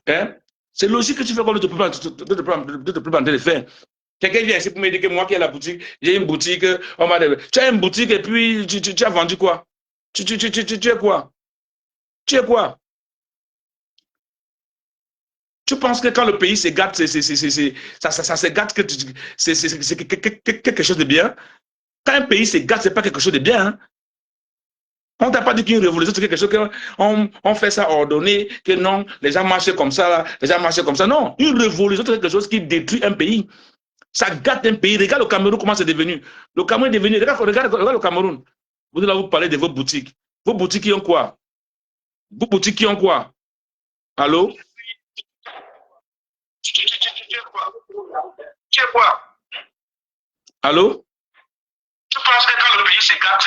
Hein? C'est logique que tu fais comme d'autres peuples sont en train de faire. Quelqu'un vient ici pour me dire que moi qui ai la boutique, j'ai une boutique, tu as une boutique et puis tu as vendu quoi? Tu es quoi? Tu es quoi? Tu penses que quand le pays se gâte, ça se gâte que c'est quelque chose de bien? Quand un pays se gâte, ce n'est pas quelque chose de bien. Hein? On ne t'a pas dit qu'une révolution, c'est quelque chose qu'on fait ça ordonné, que non, les gens marchent comme ça, là, les gens marchent comme ça. Non, une révolution, c'est quelque chose qui détruit un pays. Ça gâte un pays. Regarde le Cameroun, comment c'est devenu. Le Cameroun est devenu. Regarde le Cameroun. Vous allez vous parler de vos boutiques. Vos boutiques qui ont quoi? Vos boutiques qui ont quoi? Allô? Tu es quoi? Allô? Tu penses que quand le pays se gâte,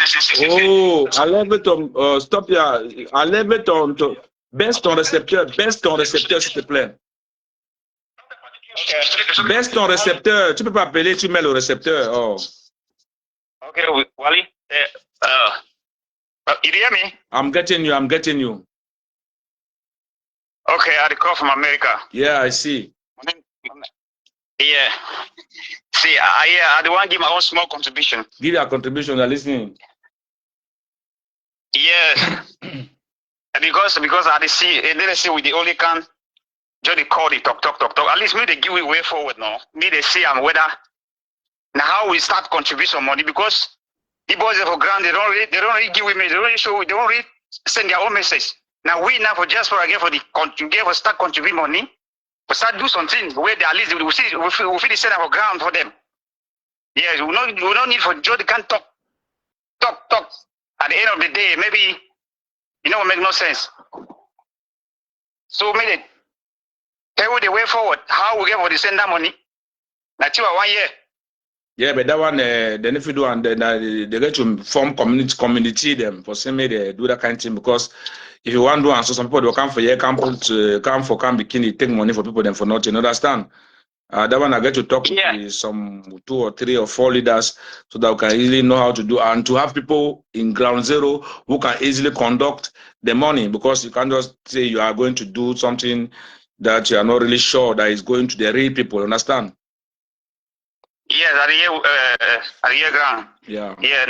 oh, enlève ton... stop là. Enlève ton... Baisse ton récepteur, s'il te plaît. Baisse ton récepteur. Tu ne peux pas appeler, tu mets le récepteur. Oh. Okay, Wally. You hear me? I'm getting you. Okay, I call from America. Yeah, I see. Yeah. See, I want to give my own small contribution. Give your contribution, I'm listening. Yeah. because I see, and then they say we the only can just call the talk. At least me they give we way forward now. Me they see whether now how we start contribute some money because the boys are for granted. They don't really give me. They don't really send their own message. Now we for just for again for start contribute money. We start do something where they at least we feel the send our ground for them. Yes, we don't need for Joe they can talk. At the end of the day, maybe it make no sense. So maybe tell the way forward, how we get for the send that money. That's 1 year. Yeah, but that one, then if you do, and then they get to form community them for same they do that kind of thing because if you want to do and so some people will come for year, come for bikini, take money for people then for nothing. Understand? That one I get to talk to some 2 or 3 or 4 leaders so that we can easily know how to do and to have people in ground zero who can easily conduct the money because you can't just say you are going to do something that you are not really sure that is going to the real people. Understand? Yes, I hear ground. Yeah. Yeah,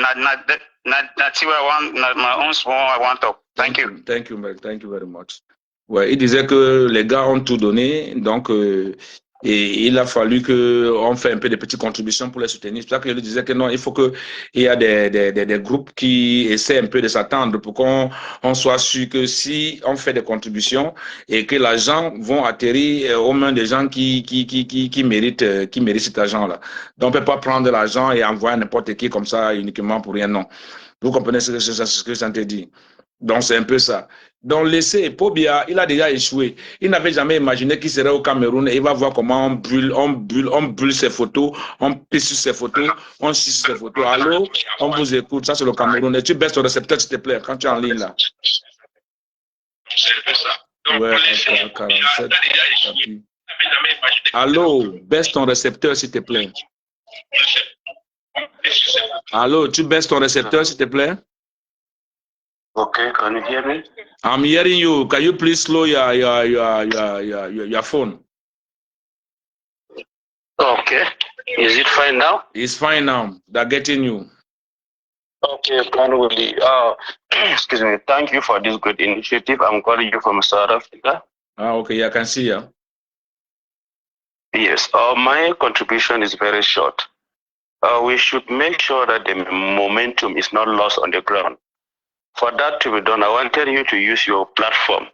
that's what I want. My own small I want to. Thank you. Thank you, Mike. Thank you very much. Ouais, il disait que les gars ont tout donné, donc Et il a fallu qu'on fasse un peu de petites contributions pour les soutenir. C'est pour ça que je lui disais que non, il faut qu'il y ait des groupes qui essaient un peu de s'attendre pour qu'on soit sûr que si on fait des contributions et que l'argent vont atterrir aux mains des gens qui méritent cet argent-là. Donc, on ne peut pas prendre de l'argent et envoyer n'importe qui comme ça uniquement pour rien, non. Vous comprenez ce que ça te dit? Donc, c'est un peu ça. Donc, laissez Pobia, il a déjà échoué. Il n'avait jamais imaginé qu'il serait au Cameroun et il va voir comment on brûle ses photos, on pisse sur ses photos, on chie sur ses photos. Allô, on vous écoute, ça c'est le Cameroun. Et tu baisses ton récepteur, s'il te plaît, quand tu es en ligne là. Ouais, 47. Allô, baisse ton récepteur, s'il te plaît. Allô, tu baisses ton récepteur, s'il te plaît. Okay, can you hear me? I'm hearing you. Can you please slow your phone? Okay. Is it fine now? It's fine now. They're getting you. Okay, Willie. Excuse me. Thank you for this good initiative. I'm calling you from South Africa. Okay, yeah, I can see you. Yes. My contribution is very short. We should make sure that the momentum is not lost on the ground. For that to be done, I wanted you to use your platform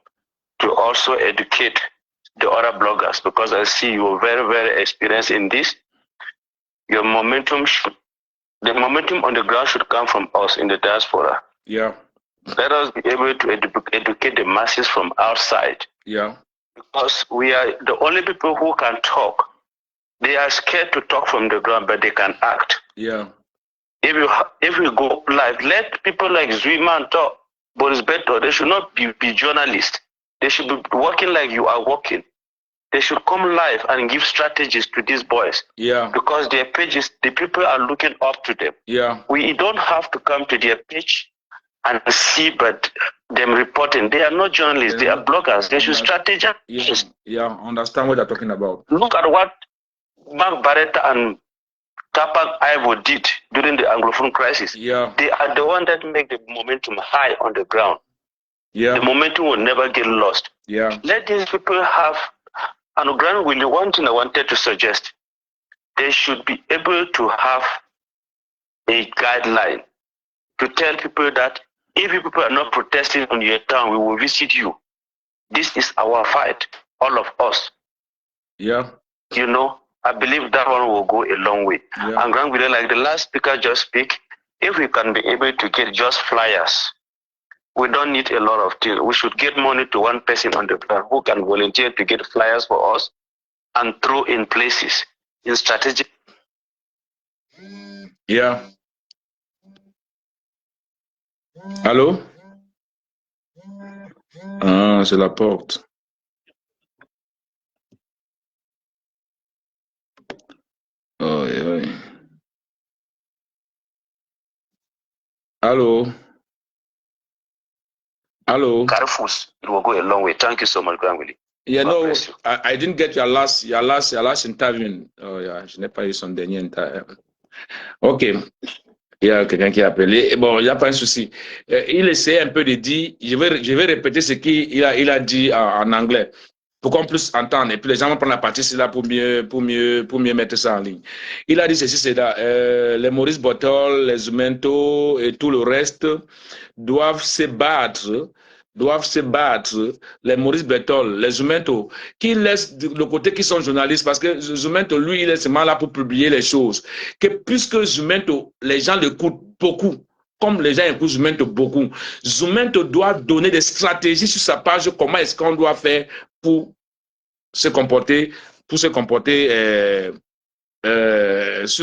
to also educate the other bloggers, because I see you are very, very experienced in this. The momentum on the ground should come from us in the diaspora. Yeah. Let us be able to educate the masses from outside. Yeah. Because we are the only people who can talk. They are scared to talk from the ground, but they can act. Yeah. If we go live, let people like Zuiman talk, Boris Beto, they should not be journalists. They should be working like you are working. They should come live and give strategies to these boys. Yeah. Because their pages, the people are looking up to them. Yeah. We don't have to come to their page and see but them reporting. They are not journalists, they are bloggers. They should strategize. Yeah, understand what they're talking about. Look at what Mark Barrett and Tapak Ivo did during the Anglophone crisis. Yeah. They are the one that make the momentum high on the ground. Yeah. The momentum will never get lost. Yeah. Let these people have, and Grant Willie, one thing I wanted to suggest, they should be able to have a guideline to tell people that if people are not protesting on your town, we will visit you. This is our fight, all of us. Yeah. You know, I believe that one will go a long way. Yeah. And Grant Willie, like the last speaker just speak, if we can be able to get just flyers, we don't need a lot of things. We should get money to one person on the ground who can volunteer to get flyers for us and throw in places in strategic. Yeah. Allô? Ah, c'est la porte. Oh, oui. Allô? Allô? Carrefours, it will go a long way. Thank you so much, Grant Willie. Yeah, God no, bless you. I didn't get your last interview. Oh, yeah, je n'ai pas eu son dernier interview. Ok. Il y a quelqu'un qui a appelé. Bon, il n'y a pas un souci. Il essaie un peu de dire, je vais répéter ce qu'il a dit en anglais pour qu'on puisse entendre. Et puis les gens vont prendre la partie là pour mieux mettre ça en ligne. Il a dit ceci, c'est là. Les Maurice Botol, les Zumento et tout le reste doivent se battre, les Maurice Bertol, les Zumento, qui laissent le côté qui sont journalistes, parce que Zumento, lui, il est seulement là pour publier les choses. Que puisque Zumento, les gens l'écoutent beaucoup, comme les gens écoutent Zumento beaucoup, Zumento doit donner des stratégies sur sa page, comment est-ce qu'on doit faire pour se comporter, sur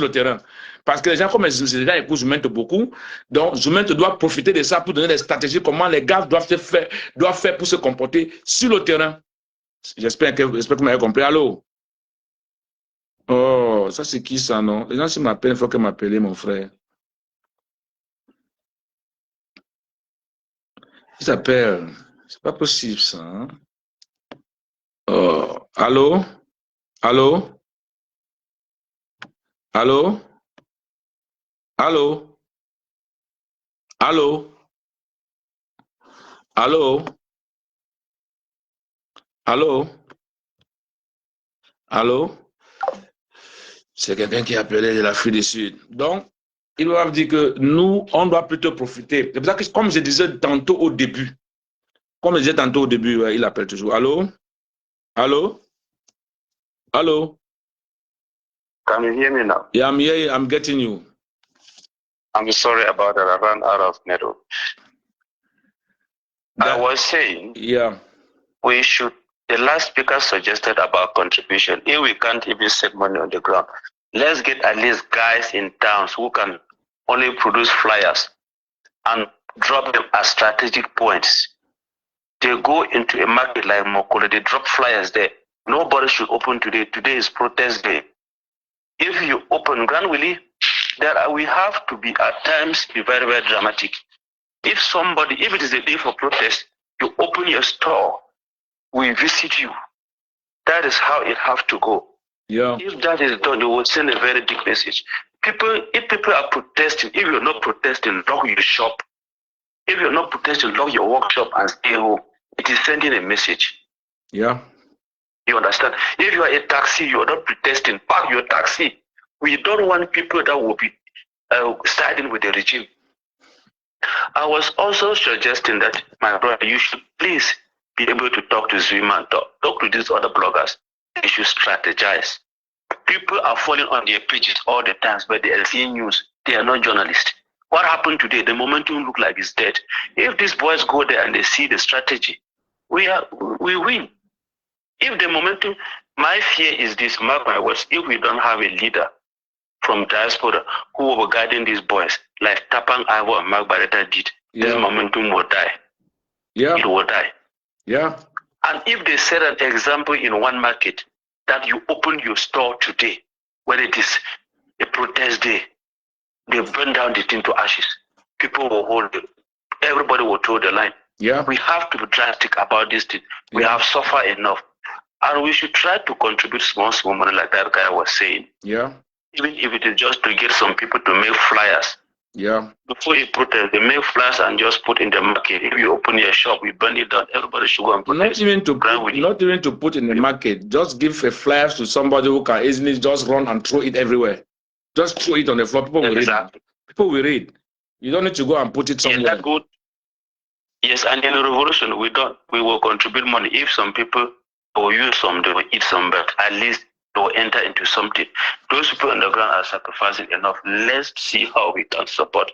le terrain. Parce que les gens, comme les gens écoutent Zumento beaucoup, donc Zumento doit profiter de ça pour donner des stratégies, comment les gars doivent faire pour se comporter sur le terrain. J'espère que vous m'avez compris. Allô? Oh, ça c'est qui ça, non? Les gens, s'ils m'appellent, il faut qu'ils m'appellent, mon frère. Il s'appelle. C'est pas possible, ça. Hein? Oh, allô? Allô? Allô? Allô? Allô? Allô? Allô? Allô? C'est quelqu'un qui a appelé de l'Afrique du Sud. Donc, ils doivent dire que nous, on doit plutôt profiter. C'est pour ça que, comme je disais tantôt au début, il appelle toujours. Allô? Allô? Allô? Can you hear me now? Yeah, I'm here. I'm getting you. I'm sorry about that. I ran out of network. I was saying, yeah, we should. The last speaker suggested about contribution. If we can't even save money on the ground, let's get at least guys in towns who can only produce flyers and drop them at strategic points. They go into a market like Mokolo, they drop flyers there. Nobody should open today. Today is protest day. If you open Grand Willie, we have to be at times be very, very dramatic. If it is a day for protest, you open your store, we visit you. That is how it have to go. Yeah. If that is done, you will send a very deep message. If people are protesting, if you're not protesting, lock your shop. If you're not protesting, lock your workshop and stay home. It is sending a message. Yeah. You understand? If you are a taxi, you are not protesting, park your taxi. We don't want people that will be siding with the regime. I was also suggesting that, my brother, you should please be able to talk to Zuma and talk to these other bloggers. They should strategize. People are falling on their pages all the time, but they are seeing news. They are not journalists. What happened today? The momentum look like it's dead. If these boys go there and they see the strategy, we win. If the momentum, my fear is this, mark my words, if we don't have a leader from diaspora who will be guiding these boys, like Tapang Ivo and Mark Barretta did, this momentum will die. Yeah. It will die. Yeah. And if they set an example in one market that you open your store today, when it is a protest day, they burn down the thing to ashes. People will hold it. Everybody will toe the line. Yeah. We have to be drastic about this thing. We have suffered enough. And we should try to contribute small money like that guy was saying. Yeah. Even if it is just to get some people to make flyers. Yeah. Before you protest, they make flyers and just put in the market. If you open your shop, we burn it down. Everybody should go and protest. Not even to put in the market. Just give a flyer to somebody who can easily just run and throw it everywhere. Just throw it on the floor. People will read. People will read. You don't need to go and put it somewhere. Yeah, that's good. Yes, and in the revolution, we will contribute money. If some people will use some, they will eat some, but at least they will enter into something. Those people on the ground are sacrificing enough. Let's see how we can support.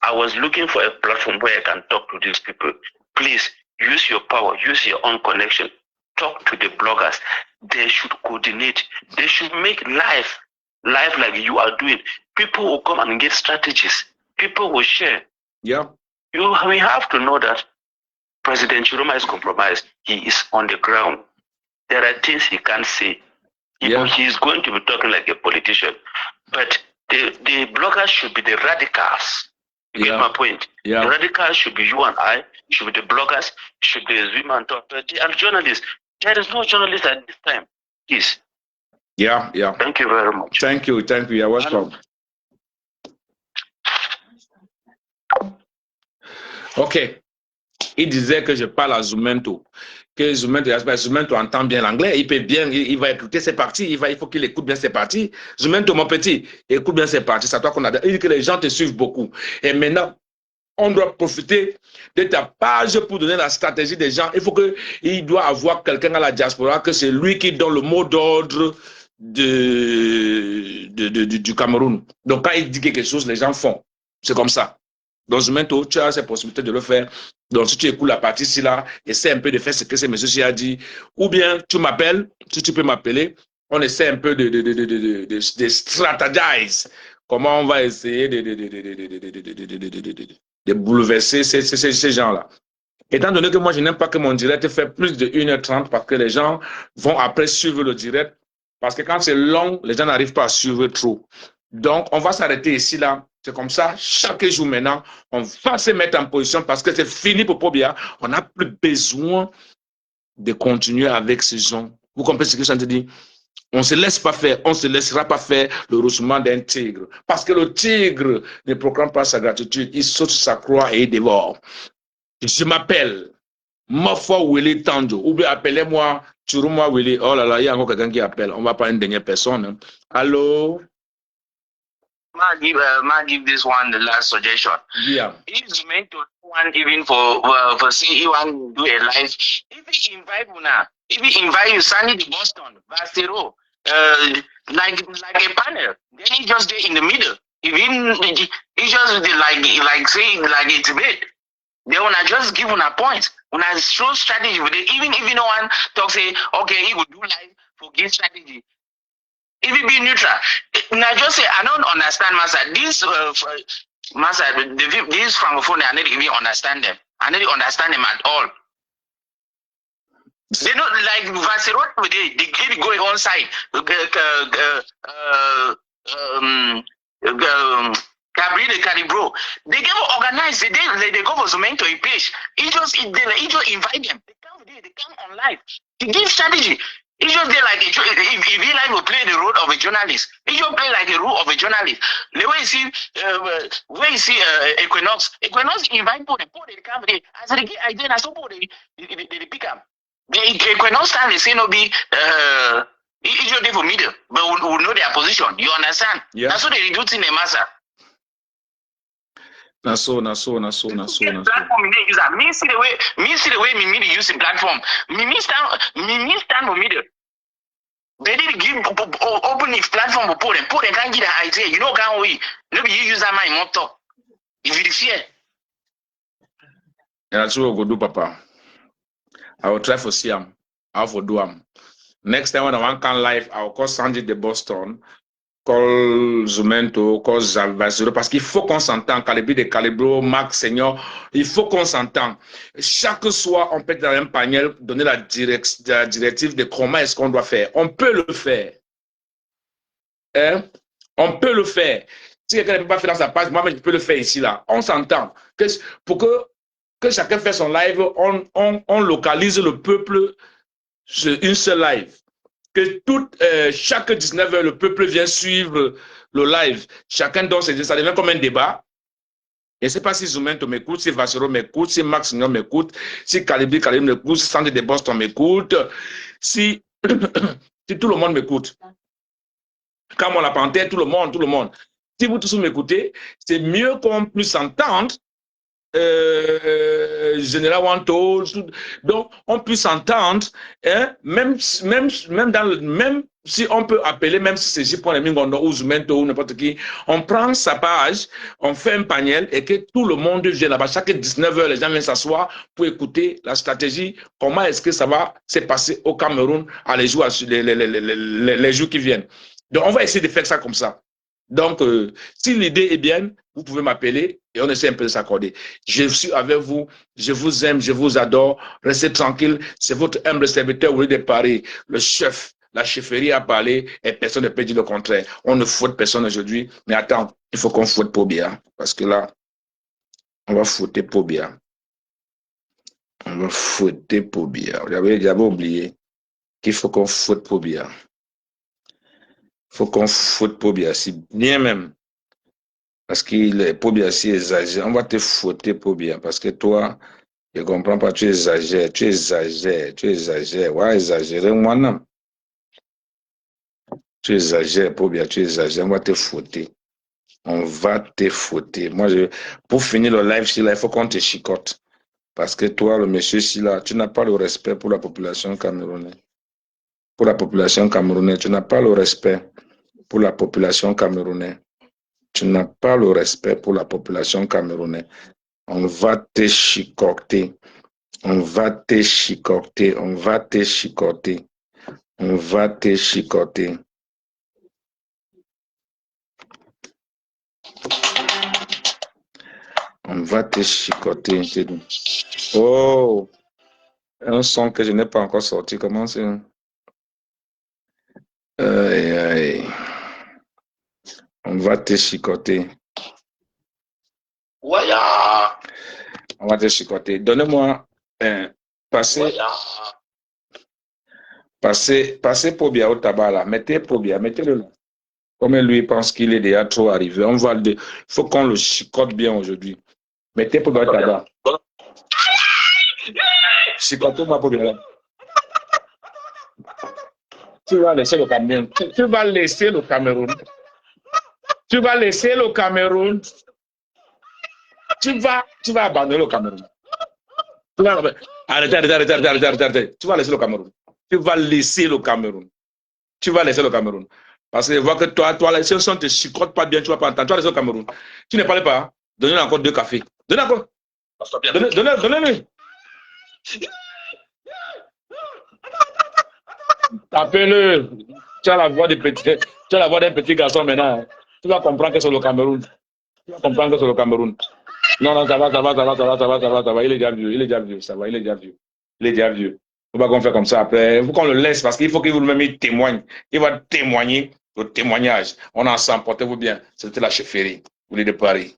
I was looking for a platform where I can talk to these people. Please use your power, use your own connection. Talk to the bloggers. They should coordinate. They should make life like you are doing. People will come and get strategies. People will share. Yeah. We have to know that President Chiroma is compromised. He is on the ground. There are things he can't say. He is going to be talking like a politician. But the bloggers should be the radicals. You get my point? Yeah. The radicals should be you and I, should be the bloggers, should be the Zuma and journalists. There is no journalist at this time. Please. Yeah, yeah. Thank you very much. Thank you. You're welcome. Ok. Il disait que je parle à Zoumento. Que Zoumento entend bien l'anglais. Il peut bien, il va écouter, c'est parti. Il faut qu'il écoute bien, c'est parti. Zoumento, mon petit, écoute bien, c'est parti. C'est toi qu'on a. Il dit que les gens te suivent beaucoup. Et maintenant, on doit profiter de ta page pour donner la stratégie des gens. Il doit avoir quelqu'un à la diaspora, que c'est lui qui donne le mot d'ordre du Cameroun. Donc, quand il dit quelque chose, les gens font. C'est comme ça. Donc, Zoumento, tu as cette possibilité de le faire. Donc, si tu écoutes la partie ici, là, essaie un peu de faire ce que ce monsieur a dit. Ou bien, tu m'appelles, si tu peux m'appeler, on essaie un peu de strategize. Comment on va essayer de bouleverser ces gens-là. Étant donné que moi, je n'aime pas que mon direct fait plus de 1h30 parce que les gens vont après suivre le direct. Parce que quand c'est long, les gens n'arrivent pas à suivre trop. Donc, on va s'arrêter ici, là. C'est comme ça, chaque jour maintenant, on va se mettre en position parce que c'est fini pour Pobia. On n'a plus besoin de continuer avec ces gens. Vous comprenez ce que je te dis? On ne se laisse pas faire, on ne se laissera pas faire le roussement d'un tigre. Parce que le tigre ne proclame pas sa gratitude, il saute sur sa croix et il dévore. Je m'appelle Mofo Willy Tanjo, ou bien appelez-moi Churuma Willy, oh là là, il y a encore quelqu'un qui appelle. On va prendre une dernière personne. Hein. Allô? Give this one the last suggestion. Yeah. If you meant to do one even for say you want to do a live, if he invite you Sunny the Boston, Bastero, like a panel, then he just there in the middle. Even he just like saying like a debate. They wanna just give a point. Wanna show strategy with it. Even if no one talk say okay he would do live for give strategy. If it be neutral, now just say I don't understand Massa. This Massa, this francophone, I don't even understand them. I don't understand them at all. They don't like Vassero today. They keep going on side. Cabri the Calibro. They get organized. They go for Zumento a page. He just invite them. They come there. They come on live. They give strategy. He just there like if he like to play the role of a journalist. He just play like the role of a journalist. The way you see Equinox invite people. They come there. As I then I saw they pick up. The Equinox stand they say no be he just there for middle, but we know their position. You understand? Yeah. That's what they do in the massa. Naso. Platform they use that. Me see the way me use the platform. Me stand for middle. They didn't give open the platform for Poland. Poland can't get the idea. You know can't we? Maybe you use that my more talk. If you fear. And that's what I go do, Papa. I will try for Siam. I will do am. Next time when I want can live, I will call Sandy de Boston. Call Zumento, call Zalvazero, parce qu'il faut qu'on s'entende, Calibri de Calibro, Marc Seigneur, il faut qu'on s'entende. Chaque soir, on peut dans un panel donner la directive de comment est-ce qu'on doit faire. On peut le faire. Hein? On peut le faire. Si quelqu'un ne peut pas faire dans sa page, moi-même, je peux le faire ici, là. On s'entend. Pour que chacun fasse son live, on localise le peuple sur une seule live. Que chaque 19h, le peuple vient suivre le live. Chacun donne ses idées. Ça devient comme un débat. Je ne sais pas si Zumento m'écoute, si Vassero m'écoute, si Max Signon m'écoute, si Calibri m'écoute, si Sandy de Boston m'écoute, si tout le monde m'écoute. Quand on la panthère, tout le monde. Si vous tous m'écoutez, c'est mieux qu'on puisse s'entendre. Général Wanto, donc on peut s'entendre, hein, même si on peut appeler, même si c'est J.M. Mingondo ou Zumento ou n'importe qui, on prend sa page, on fait un panel et que tout le monde vient là-bas. Chaque 19h, les gens viennent s'asseoir pour écouter la stratégie, comment est-ce que ça va se passer au Cameroun les jours qui viennent. Donc on va essayer de faire ça comme ça. Donc, si l'idée est bien, vous pouvez m'appeler et on essaie un peu de s'accorder. Je suis avec vous, je vous aime, je vous adore. Restez tranquille, c'est votre humble serviteur Willy de Paris, le chef. La chefferie a parlé et personne ne peut dire le contraire. On ne faute personne aujourd'hui, mais attends, il faut qu'on faute Pobia. Parce que là, on va fouetter Pobia. On va fouetter Pobia. J'avais oublié qu'il faut qu'on faute Pobia. Il faut qu'on foute Pobia, c'est bien même. Parce que Pobia, c'est exagère. On va te fouetter Pobia. Parce que toi, je ne comprends pas, tu exagères. Ouais, exagérer, moi non. Tu exagères, Pobia, tu exagères. On va te fouetter. Moi, pour finir le live, il faut qu'on te chicote. Parce que toi, le monsieur, tu n'as pas le respect pour la population camerounaise. Tu n'as pas le respect pour la population camerounaise. Tu n'as pas le respect pour la population camerounaise. On va te chicoter. On va te chicoter. On va te chicoter. On va te chicoter. On va te chicoter. Oh, un son que je n'ai pas encore sorti. Comment c'est? On va te chicoter. Waya. On va te chicoter. Donnez-moi passez Pobia au tabac là. Mettez Pobia, mettez-le là. Comme lui pense qu'il est déjà trop arrivé. Il faut qu'on le chicote bien aujourd'hui. Mettez Pobia au tabac. Chicotez-moi Pobia là. Tu vas laisser le Cameroun. Tu vas laisser le Cameroun. Tu vas laisser le Cameroun. Tu vas abandonner le Cameroun. Arrêtez. Tu vas laisser le Cameroun. Tu vas laisser le Cameroun. Tu vas laisser le Cameroun. Parce que je vois que toi, si on ne te chicote pas bien, tu ne vas pas entendre. Tu vas laisser le Cameroun. Tu ne parles pas. Donnez-lui encore 2 cafés. Donnez encore. Donnez-lui. Tapez-le. Tu as la voix d'un petit garçon maintenant. Tu vas comprendre que c'est le Cameroun. Tu vas comprendre que c'est le Cameroun. Non, ça va. Il est déjà vieux. Ça va, il est déjà vieux. Il ne faut pas qu'on fait comme ça après. Il faut qu'on le laisse parce qu'il faut qu'il vous-même témoigne. Il va témoigner le témoignage. On est ensemble, portez-vous bien. C'était la chefferie. Vous venez de Paris.